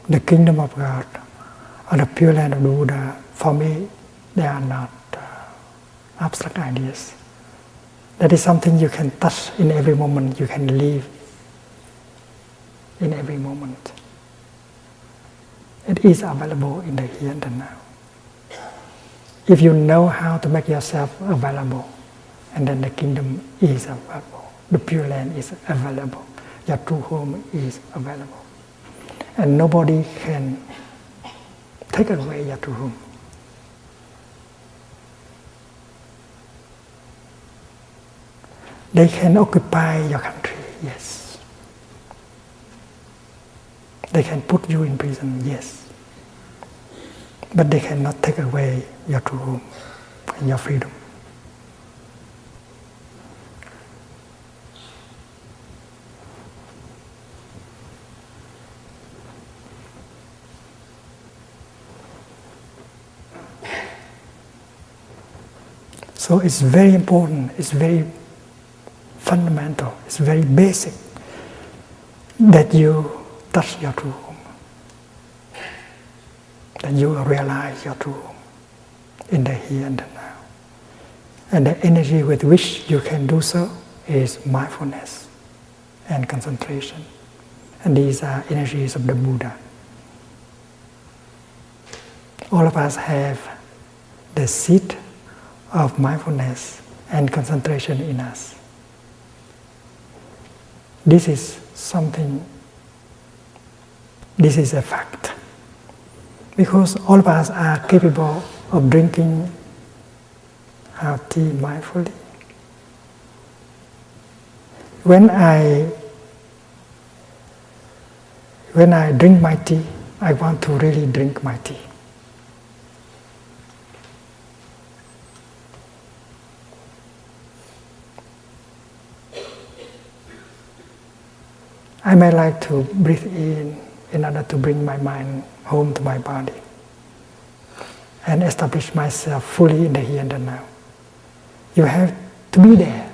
The kingdom of God or the Pure Land of the Buddha, for me, they are not abstract ideas. That is something you can touch in every moment, you can live in every moment. It is available in the here and the now. If you know how to make yourself available, and then the kingdom is available, the Pure Land is available, your true home is available. And nobody can take away your true home. They can occupy your country, yes. They can put you in prison, yes. But they cannot take away your true home and your freedom. So it's very important, it's very fundamental, it's very basic that you touch your true home, that you realize your true home in the here and the now. And the energy with which you can do so is mindfulness and concentration. And these are energies of the Buddha. All of us have the seed of mindfulness and concentration in us. This is something, this is a fact. Because all of us are capable of drinking our tea mindfully. When I drink my tea, I want to really drink my tea. I may like to breathe in order to bring my mind home to my body and establish myself fully in the here and the now. You have to be there,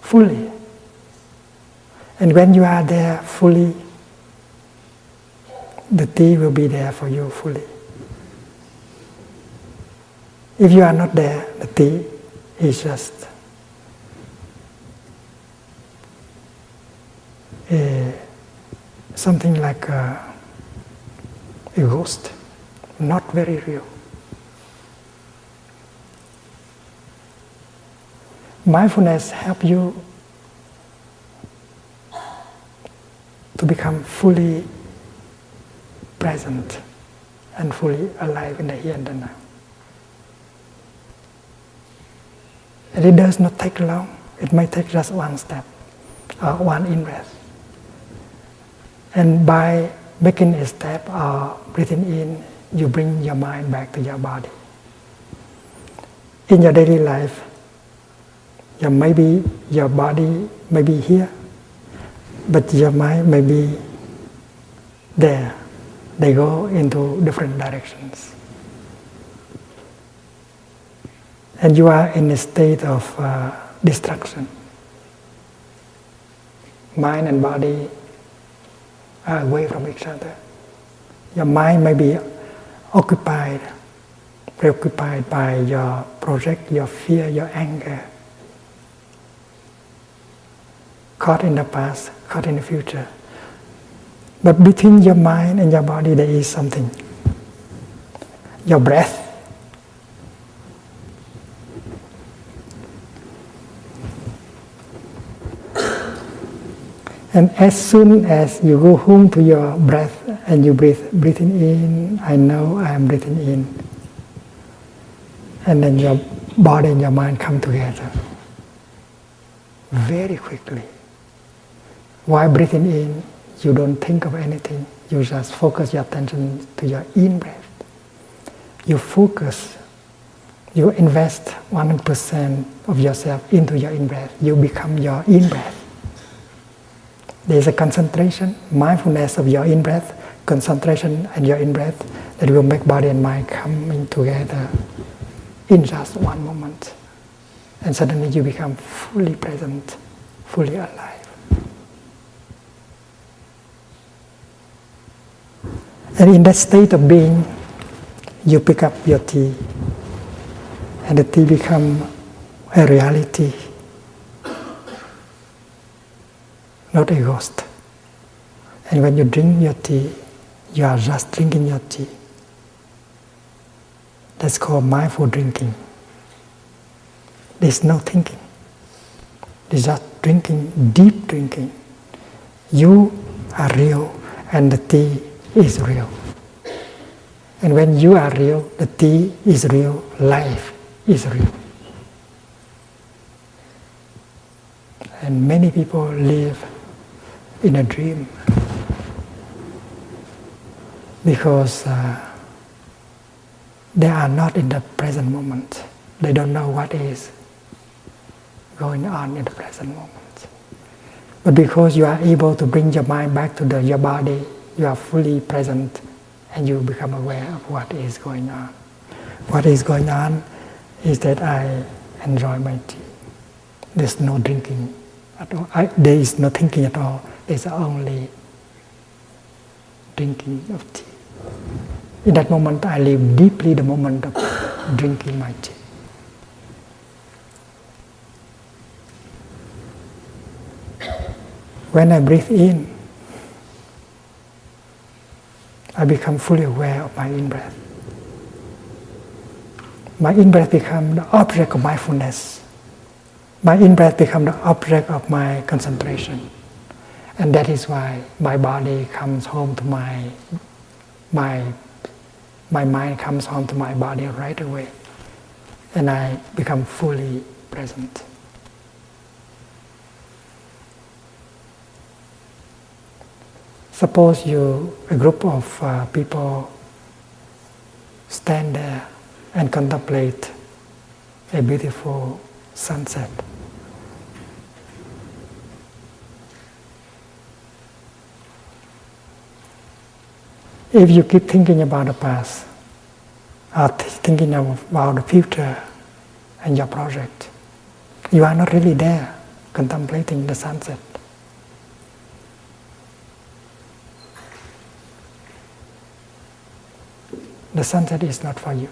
fully. And when you are there fully, the tea will be there for you fully. If you are not there, the tea is just something like a ghost, not very real. Mindfulness helps you to become fully present and fully alive in the here and the now. And it does not take long. It may take just one step or one in-breath. And by making a step or breathing in, you bring your mind back to your body. In your daily life, maybe your body may be here, but your mind may be there. They go into different directions. And you are in a state of distraction. Mind and body are away from each other. Your mind may be preoccupied by your project, your fear, your anger. Caught in the past, caught in the future. But between your mind and your body there is something. Your breath. And as soon as you go home to your breath and you breathing in, I know I am breathing in. And then your body and your mind come together very quickly. While breathing in, you don't think of anything. You just focus your attention to your in-breath. you focus, you invest 100% of yourself into your in-breath, you become your in-breath. There is a concentration, mindfulness of your in-breath, concentration and your in-breath that will make body and mind coming together in just one moment. And suddenly you become fully present, fully alive. And in that state of being, you pick up your tea, and the tea becomes a reality, not a ghost. And when you drink your tea, you are just drinking your tea. That's called mindful drinking. There's no thinking. There's just drinking, deep drinking. You are real, and the tea is real. And when you are real, the tea is real, life is real. And many people live in a dream because they are not in the present moment. They don't know what is going on in the present moment. But because you are able to bring your mind back to your body, you are fully present and you become aware of what is going on. What is going on is that I enjoy my tea. There's no drinking at all. There is no thinking at all. There's only drinking of tea. In that moment, I live deeply the moment of drinking my tea. When I breathe in, I become fully aware of my in-breath. My in-breath becomes the object of mindfulness. My in-breath becomes the object of my concentration. And that is why my body comes home to my mind comes home to my body right away. And I become fully present. Suppose a group of people stand there and contemplate a beautiful sunset. If you keep thinking about the past, or thinking about the future and your project, you are not really there contemplating the sunset. The sunset is not for you.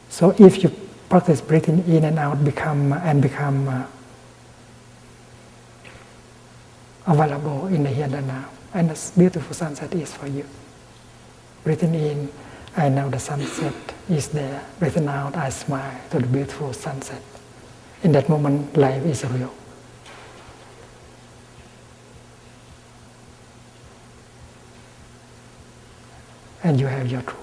So if you practice breathing in and out, become available in the here and now, and this beautiful sunset is for you. Breathing in, I know the sunset is there. Breathing out, I smile to the beautiful sunset. In that moment, life is real. And you have your true home.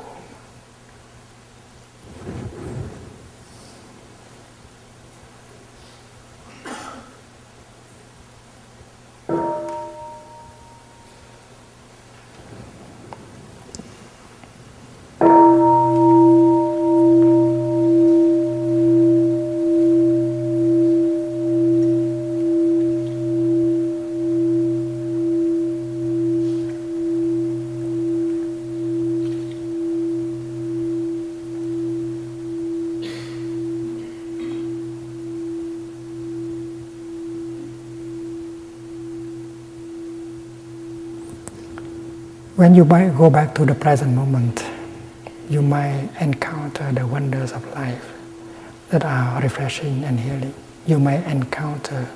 When you go back to the present moment, you might encounter the wonders of life that are refreshing and healing. You may encounter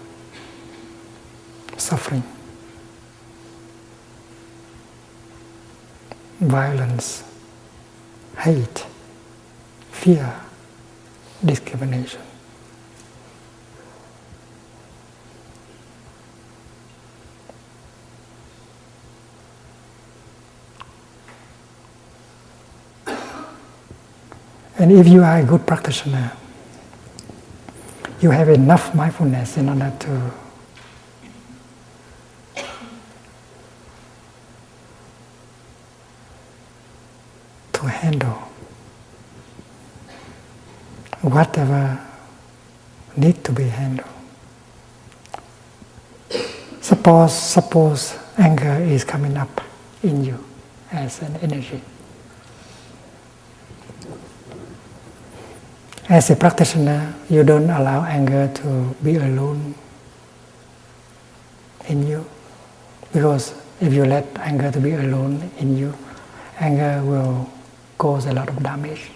suffering, violence, hate, fear, discrimination. And if you are a good practitioner, you have enough mindfulness in order to handle whatever need to be handled. Suppose anger is coming up in you as an energy. As a practitioner, you don't allow anger to be alone in you, because if you let anger to be alone in you, anger will cause a lot of damage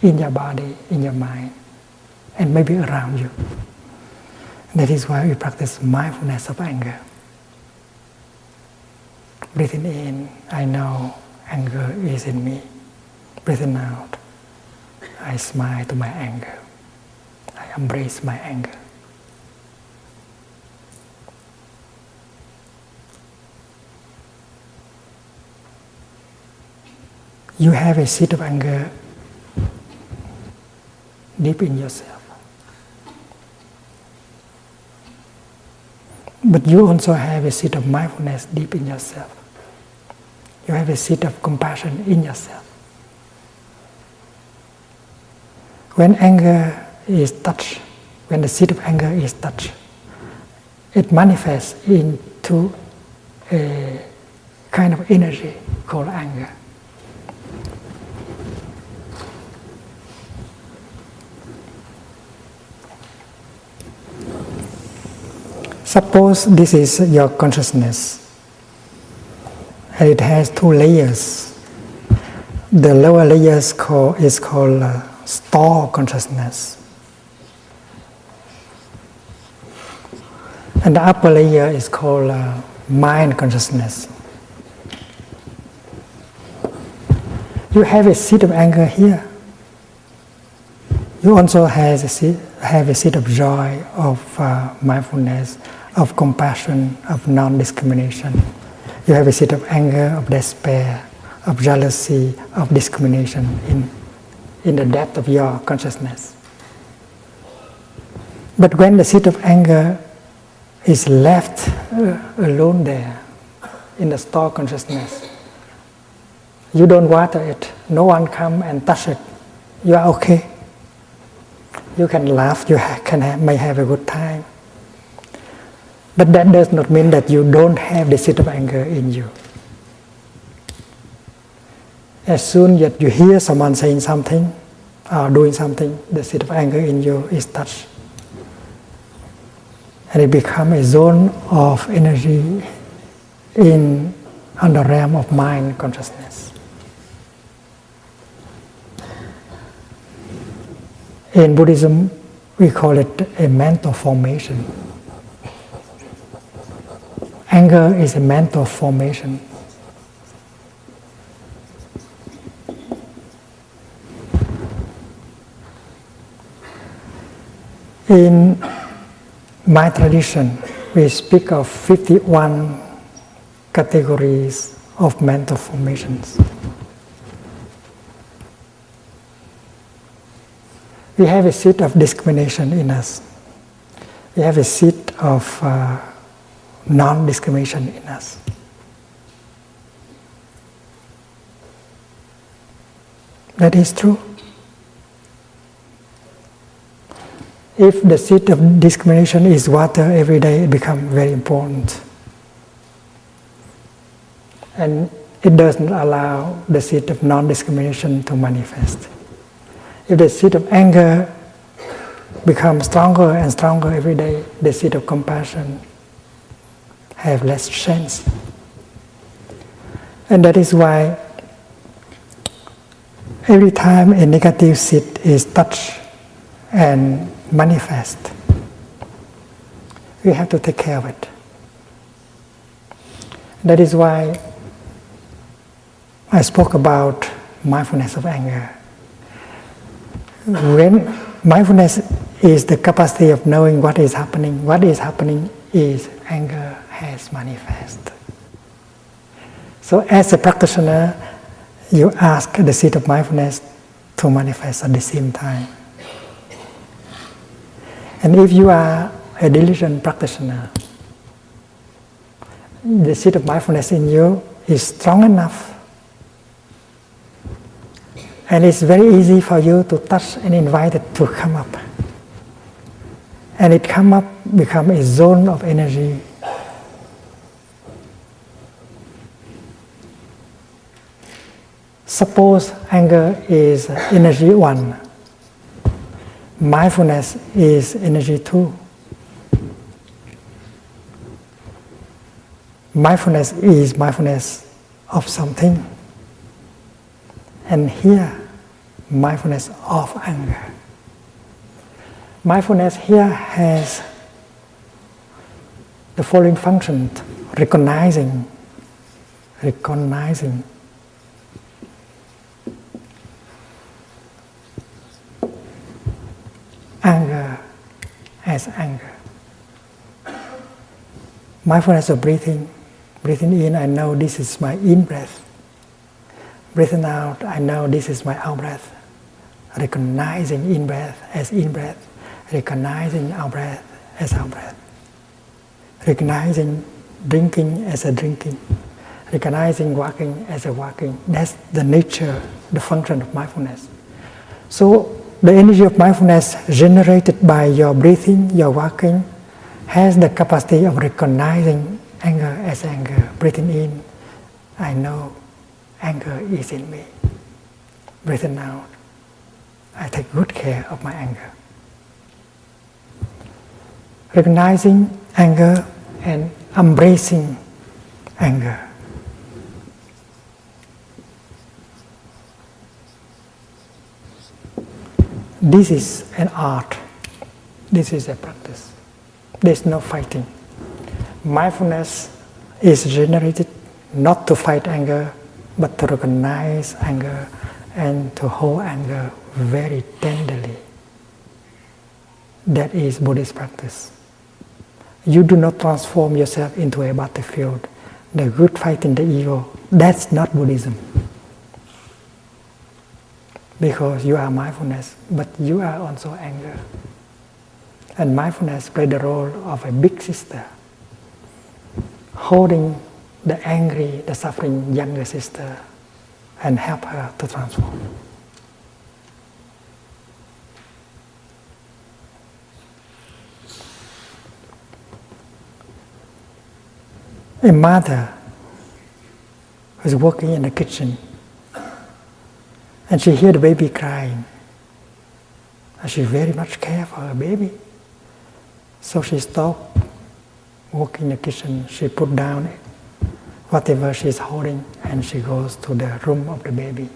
in your body, in your mind, and maybe around you. That is why we practice mindfulness of anger. Breathing in, I know anger is in me. Breathing out, I smile to my anger. I embrace my anger. You have a seed of anger deep in yourself. But you also have a seed of mindfulness deep in yourself. You have a seed of compassion in yourself. When anger is touched, when the seed of anger is touched, it manifests into a kind of energy called anger. Suppose this is your consciousness, and it has two layers. The lower layer is called store consciousness, and the upper layer is called mind consciousness. You have a seed of anger here. You also have a seed of joy, of mindfulness, of compassion, of non-discrimination. You have a seed of anger, of despair, of jealousy, of discrimination in the depth of your consciousness. But when the seed of anger is left alone there in the store consciousness, you don't water it, no one come and touch it, you are okay. You can laugh, you may have a good time. But that does not mean that you don't have the seed of anger in you. As soon as you hear someone saying something or doing something, the seed of anger in you is touched. And it becomes a zone of energy on the realm of mind consciousness. In Buddhism, we call it a mental formation. Anger is a mental formation. In my tradition, we speak of 51 categories of mental formations. We have a seed of discrimination in us. We have a seed of non-discrimination in us. That is true. If the seed of discrimination is water every day, it becomes very important. And it doesn't allow the seed of non-discrimination to manifest. If the seed of anger becomes stronger and stronger every day, the seed of compassion have less chance. And that is why every time a negative seed is touched and manifest, we have to take care of it. That is why I spoke about mindfulness of anger. When mindfulness is the capacity of knowing what is happening is anger has manifest. So as a practitioner, you ask the seed of mindfulness to manifest at the same time. And if you are a diligent practitioner, the seed of mindfulness in you is strong enough And it's very easy for you to touch and invite it to come up. And it come up, become a zone of energy. Suppose anger is energy 1. Mindfulness is energy 2. Mindfulness is mindfulness of something. And here, mindfulness of anger. Mindfulness here has the following function: recognizing anger as anger. Mindfulness of breathing. Breathing in, I know this is my in breath. Breathing out, I know this is my out breath. Recognizing in breath as in breath. Recognizing out breath as out breath. Recognizing drinking as a drinking. Recognizing walking as a walking. That's the nature, the function of mindfulness. So the energy of mindfulness generated by your breathing, your walking, has the capacity of recognizing anger as anger. Breathing in, I know anger is in me. Breathing out, I take good care of my anger. Recognizing anger and embracing anger. This is an art. This is a practice. There's no fighting. Mindfulness is generated not to fight anger, but to recognize anger and to hold anger very tenderly. That is Buddhist practice. You do not transform yourself into a battlefield, the good fighting the evil. That's not Buddhism. Because you are mindfulness, but you are also anger. And mindfulness plays the role of a big sister, holding the angry, the suffering younger sister and help her to transform. A mother who's working in the kitchen and she hears the baby crying, and she very much cares for her baby. So she stopped working in the kitchen, she put down whatever she's holding and she goes to the room of the baby.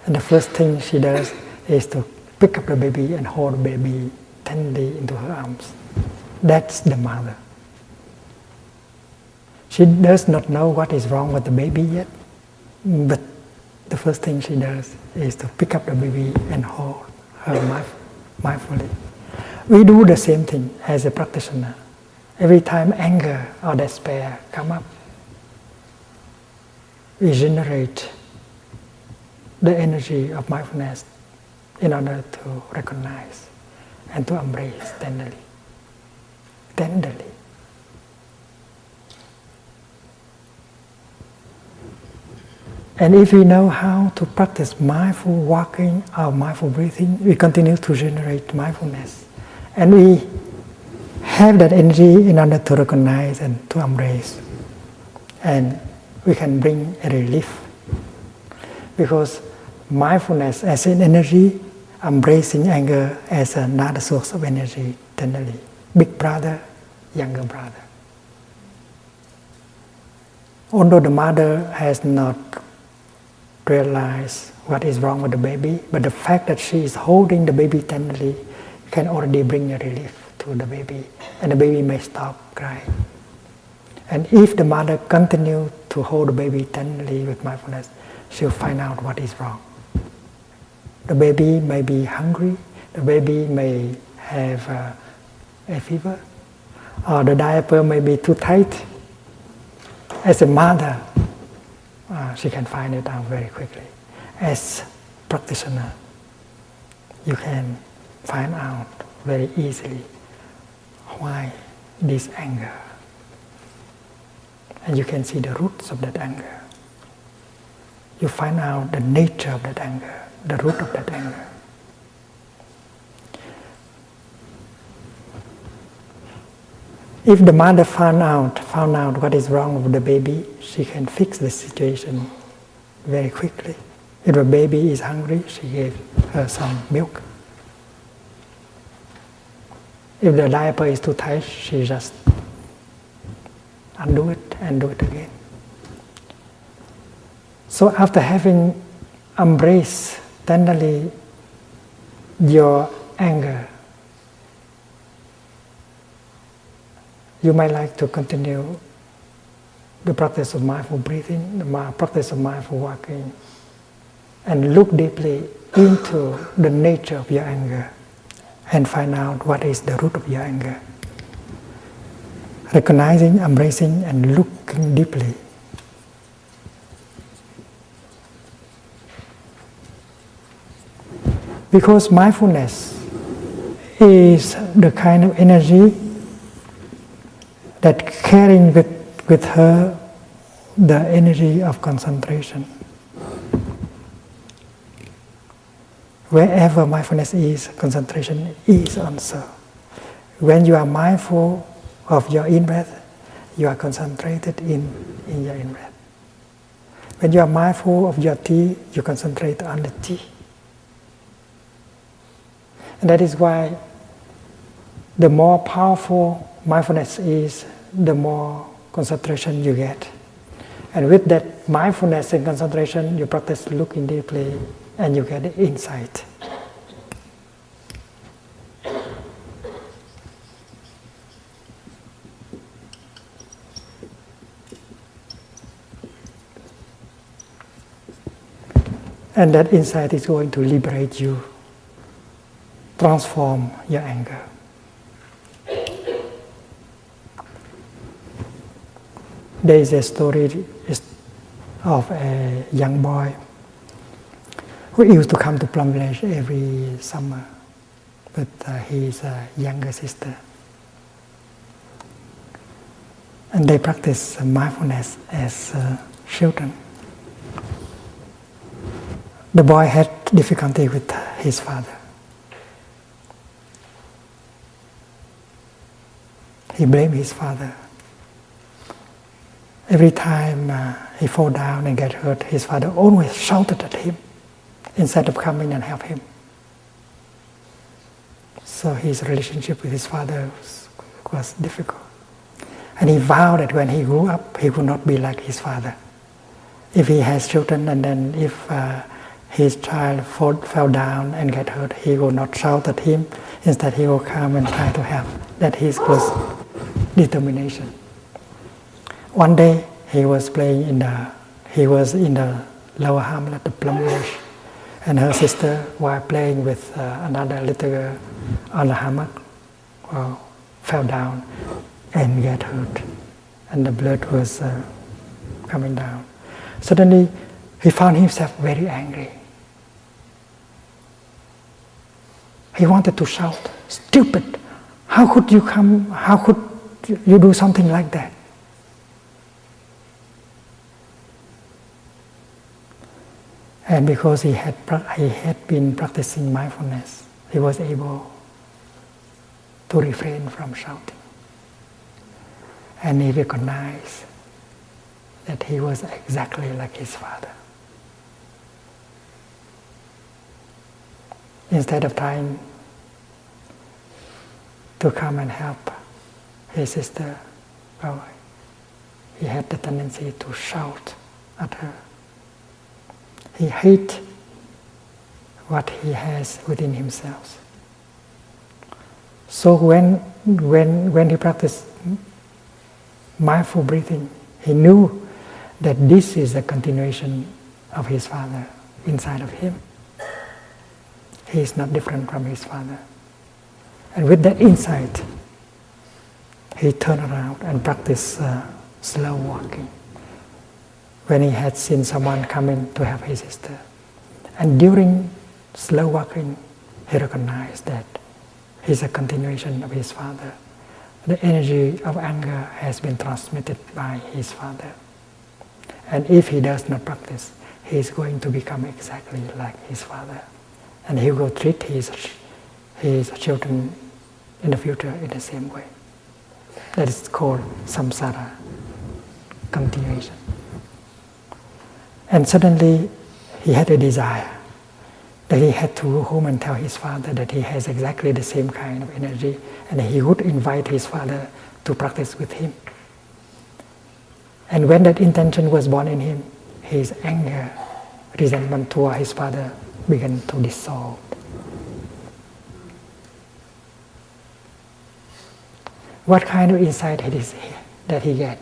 And the first thing she does is to pick up the baby and hold the baby tenderly into her arms. That's the mother. She does not know what is wrong with the baby yet, but the first thing she does is to pick up the baby and hold her mindfully. We do the same thing as a practitioner. Every time anger or despair come up, we generate the energy of mindfulness in order to recognize and to embrace tenderly. Tenderly. And if we know how to practice mindful walking or mindful breathing, we continue to generate mindfulness. And we have that energy in order to recognize and to embrace. And we can bring a relief. Because mindfulness as an energy, embracing anger as another source of energy tenderly. Big brother, younger brother. Although the mother has not realized what is wrong with the baby, but the fact that she is holding the baby tenderly can already bring a relief to the baby, and the baby may stop crying. And if the mother continues to hold the baby tenderly with mindfulness, she'll find out what is wrong. The baby may be hungry, the baby may have a fever, or the diaper may be too tight. As a mother, she can find it out very quickly. As practitioner, you can find out very easily why this anger. And you can see the roots of that anger. you find out the nature of that anger, the root of that anger. If the mother found out what is wrong with the baby, she can fix the situation very quickly. If the baby is hungry, she gave her some milk. If the diaper is too tight, she just undo it and do it again. So after having embraced tenderly your anger, you might like to continue the practice of mindful breathing, the practice of mindful walking, and look deeply into the nature of your anger and find out what is the root of your anger. Recognizing, embracing, and looking deeply. Because mindfulness is the kind of energy that carrying with her the energy of concentration. Wherever mindfulness is, concentration is also. When you are mindful of your in-breath, you are concentrated in your in-breath. When you are mindful of your tea, you concentrate on the tea. And that is why the more powerful mindfulness is, the more concentration you get. And with that mindfulness and concentration, you practice looking deeply and you get the insight. And that insight is going to liberate you, transform your anger. There is a story of a young boy who used to come to Plum Village every summer with his younger sister. And they practice mindfulness as children. The boy had difficulty with his father. He blamed his father. Every time he fall down and get hurt, his father always shouted at him instead of coming and help him. So his relationship with his father was difficult. And he vowed that when he grew up, he would not be like his father. If he has children and then if his child fell down and get hurt, he will not shout at him. Instead, he will come and try to help. That is his determination. One day, he was in the lower hamlet of Plum Village, and her sister, while playing with another little girl on the hammock, fell down and get hurt, and the blood was coming down. Suddenly, he found himself very angry. He wanted to shout, "Stupid! How could you come? How could you do something like that?" And because he had been practicing mindfulness, he was able to refrain from shouting. And he recognized that he was exactly like his father. Instead of trying to come and help his sister, he had the tendency to shout at her. He hates what he has within himself. So when he practiced mindful breathing, he knew that this is a continuation of his father inside of him. He is not different from his father. And with that insight, he turned around and practiced slow walking. When he had seen someone coming to help his sister. And during slow walking, he recognized that he's a continuation of his father. The energy of anger has been transmitted by his father. And if he does not practice, he's going to become exactly like his father. And he will treat his children in the future in the same way. That is called samsara, continuation. And suddenly he had a desire that he had to go home and tell his father that he has exactly the same kind of energy, and he would invite his father to practice with him. And when that intention was born in him, his anger, resentment toward his father began to dissolve. What kind of insight did he get?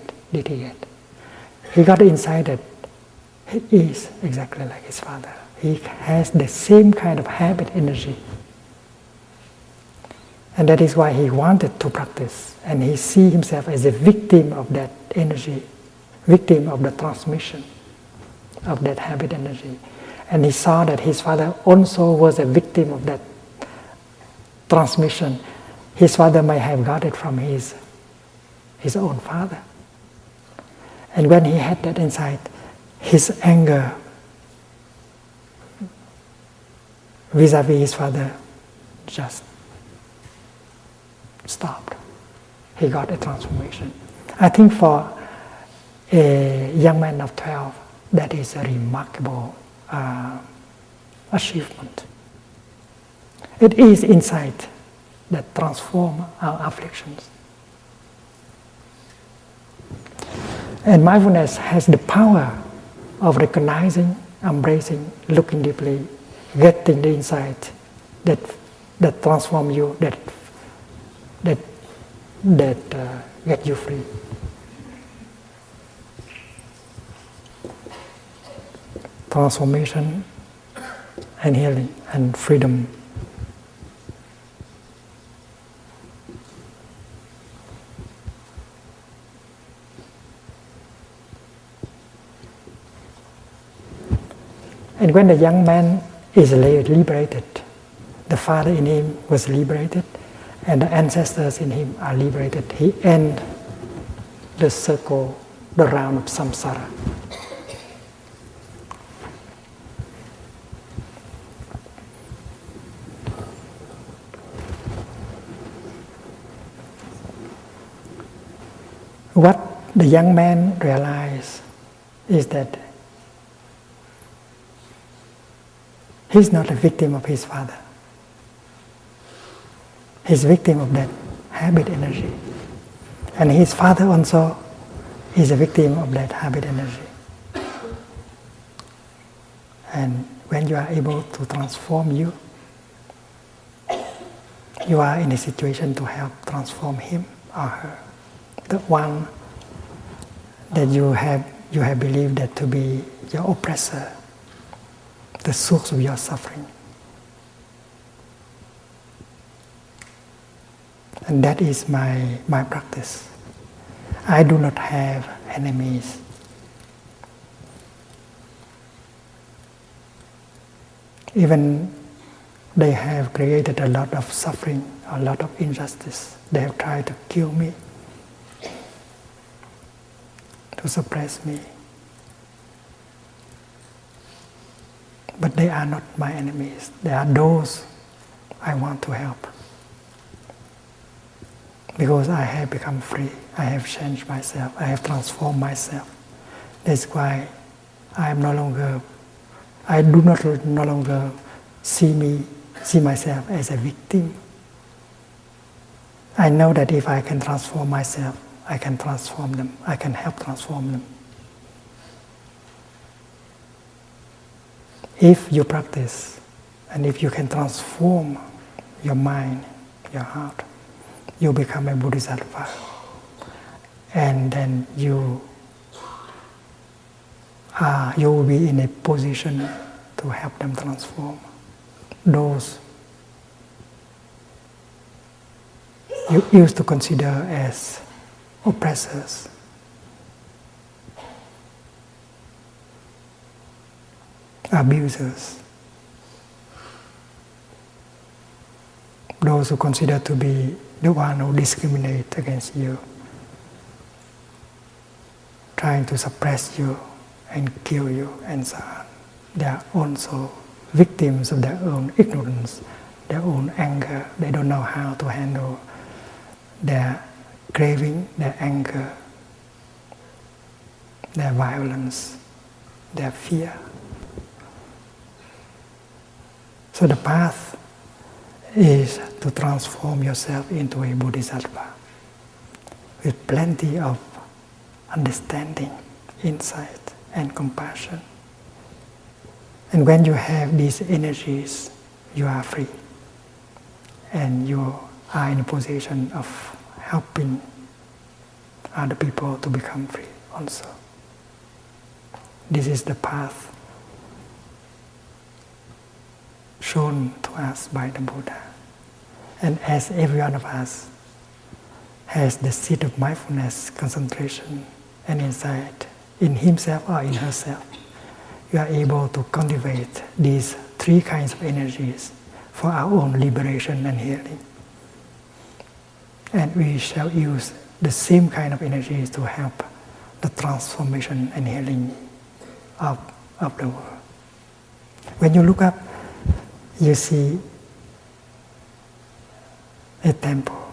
He got the insight that he is exactly like his father. He has the same kind of habit energy. And that is why he wanted to practice. And he sees himself as a victim of that energy, victim of the transmission of that habit energy. And he saw that his father also was a victim of that transmission. His father might have got it from his own father. And when he had that insight, his anger vis-a-vis his father just stopped. He got a transformation. I think for a young man of 12, that is a remarkable achievement. It is insight that transforms our afflictions. And mindfulness has the power of recognizing, embracing, looking deeply, getting the insight that transforms you, that get you free. Transformation and healing and freedom. And when the young man is liberated, the father in him was liberated, and the ancestors in him are liberated, he ends the circle, the round of samsara. What the young man realized is that he's not a victim of his father. He's a victim of that habit energy. And his father also is a victim of that habit energy. And when you are able to transform you are in a situation to help transform him or her. The one that you have believed that to be your oppressor, the source of your suffering. And that is my practice. I do not have enemies. Even they have created a lot of suffering, a lot of injustice. They have tried to kill me, to suppress me. But they are not my enemies. They are those I want to help. Because I have become free. I have changed myself. I have transformed myself. That's why I do not no longer see myself as a victim. I know that if I can transform myself, I can transform them. I can help transform them. If you practice, and if you can transform your mind, your heart, you become a bodhisattva. And then you will be in a position to help them transform. Those you used to consider as oppressors, abusers, those who consider to be the one who discriminate against you, trying to suppress you and kill you and so on. They are also victims of their own ignorance, their own anger. They don't know how to handle their craving, their anger, their violence, their fear. So the path is to transform yourself into a bodhisattva with plenty of understanding, insight, and compassion. And when you have these energies, you are free. And you are in a position of helping other people to become free also. This is the path shown to us by the Buddha. And as every one of us has the seed of mindfulness, concentration, and insight in himself or in herself, you are able to cultivate these three kinds of energies for our own liberation and healing. And we shall use the same kind of energies to help the transformation and healing of the world. When you look up, you see a temple.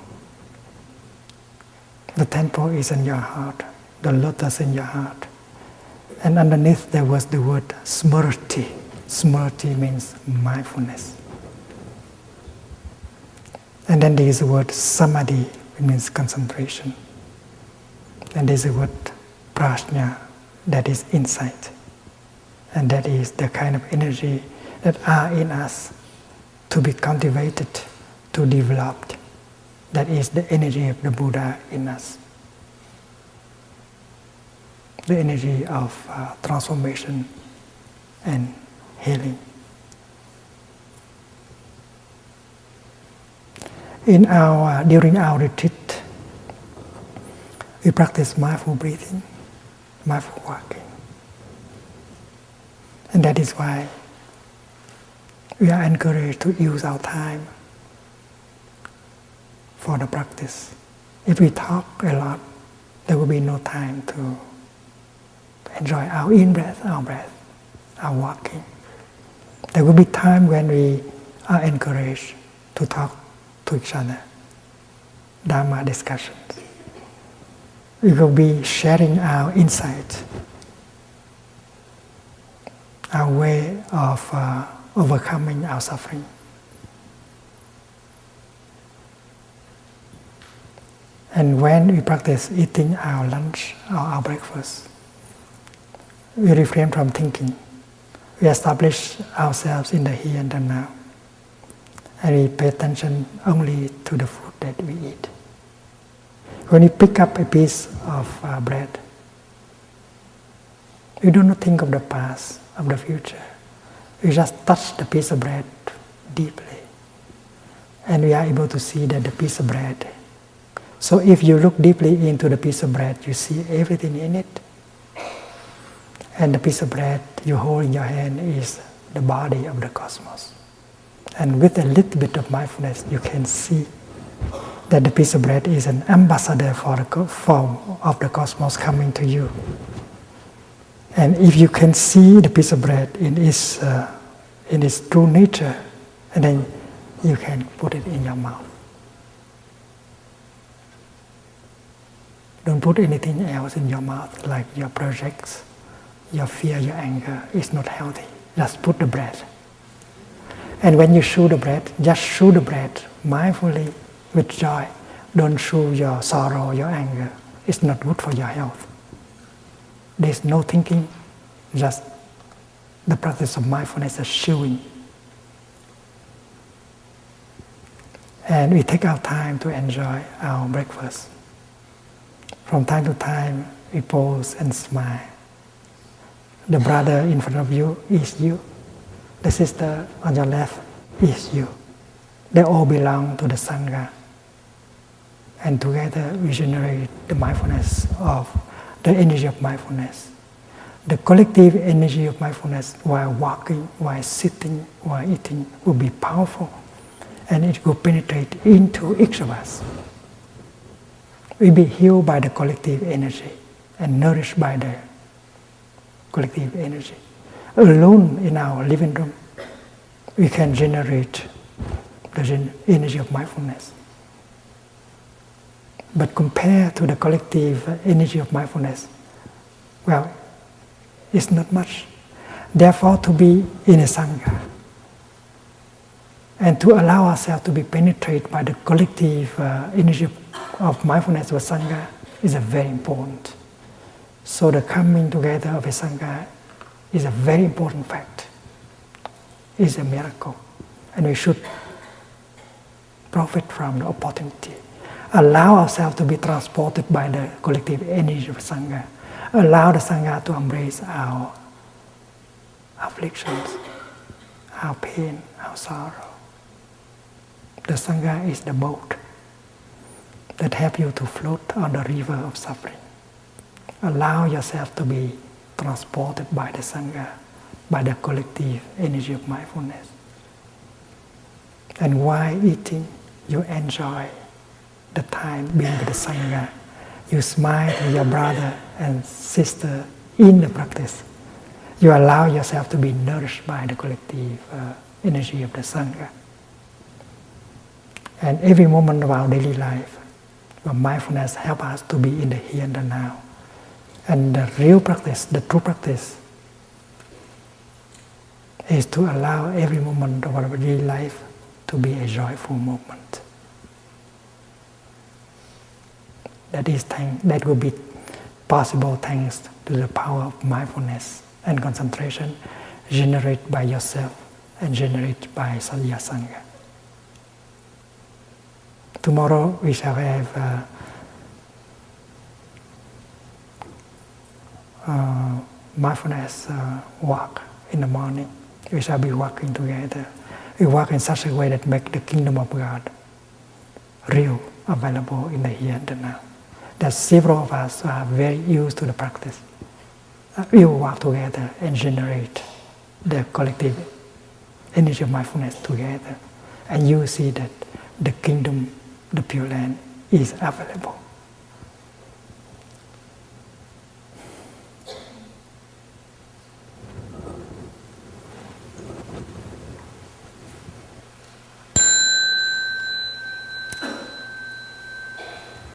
The temple is in your heart, the lotus in your heart. And underneath there was the word smriti. Smriti means mindfulness. And then there is the word samadhi, which means concentration. And there is the word prajna, that is insight. And that is the kind of energy that are in us to be cultivated, to develop. That is the energy of the Buddha in us. The energy of transformation and healing. During our retreat, we practice mindful breathing, mindful walking. And that is why we are encouraged to use our time for the practice. If we talk a lot, there will be no time to enjoy our in-breath, our breath, our walking. There will be time when we are encouraged to talk to each other, Dharma discussions. We will be sharing our insights, our way of overcoming our suffering. And when we practice eating our lunch or our breakfast, we refrain from thinking. We establish ourselves in the here and the now. And we pay attention only to the food that we eat. When you pick up a piece of bread, we do not think of the past, of the future. We just touch the piece of bread deeply. And we are able to see that the piece of bread. So if you look deeply into the piece of bread, you see everything in it. And the piece of bread you hold in your hand is the body of the cosmos. And with a little bit of mindfulness, you can see that the piece of bread is an ambassador for the form of the cosmos coming to you. And if you can see the piece of bread in its true nature, and then you can put it in your mouth. Don't put anything else in your mouth, like your projects, your fear, your anger. It's not healthy. Just put the bread. And when you chew the bread, just chew the bread mindfully with joy. Don't chew your sorrow, your anger. It's not good for your health. There's no thinking, just the practice of mindfulness is chewing. And we take our time to enjoy our breakfast. From time to time, we pause and smile. The brother in front of you is you. The sister on your left is you. They all belong to the Sangha. And together we generate the mindfulness of the energy of mindfulness. The collective energy of mindfulness while walking, while sitting, while eating will be powerful. And it will penetrate into each of us. We'll be healed by the collective energy and nourished by the collective energy. alone in our living room, we can generate the energy of mindfulness. But compared to the collective energy of mindfulness, well, it's not much. Therefore, to be in a Sangha and to allow ourselves to be penetrated by the collective energy of mindfulness of Sangha is very important. So the coming together of a Sangha is a very important fact. It's a miracle. And we should profit from the opportunity. Allow ourselves to be transported by the collective energy of Sangha. Allow the Sangha to embrace our afflictions, our pain, our sorrow. The Sangha is the boat that helps you to float on the river of suffering. Allow yourself to be transported by the Sangha, by the collective energy of mindfulness. And while eating, you enjoy the time being with the Sangha. You smile to your brother and sister in the practice. You allow yourself to be nourished by the collective energy of the Sangha. And every moment of our daily life, mindfulness helps us to be in the here and the now. And the real practice, the true practice, is to allow every moment of our daily life to be a joyful moment. That will be possible thanks to the power of mindfulness and concentration generated by yourself and generated by your Sangha. Tomorrow we shall have mindfulness walk in the morning. We shall be walking together. We walk in such a way that makes the kingdom of God real, available in the here and the now. That several of us are very used to the practice. We will walk together and generate the collective energy of mindfulness together. And you see that the kingdom, the Pure Land, is available.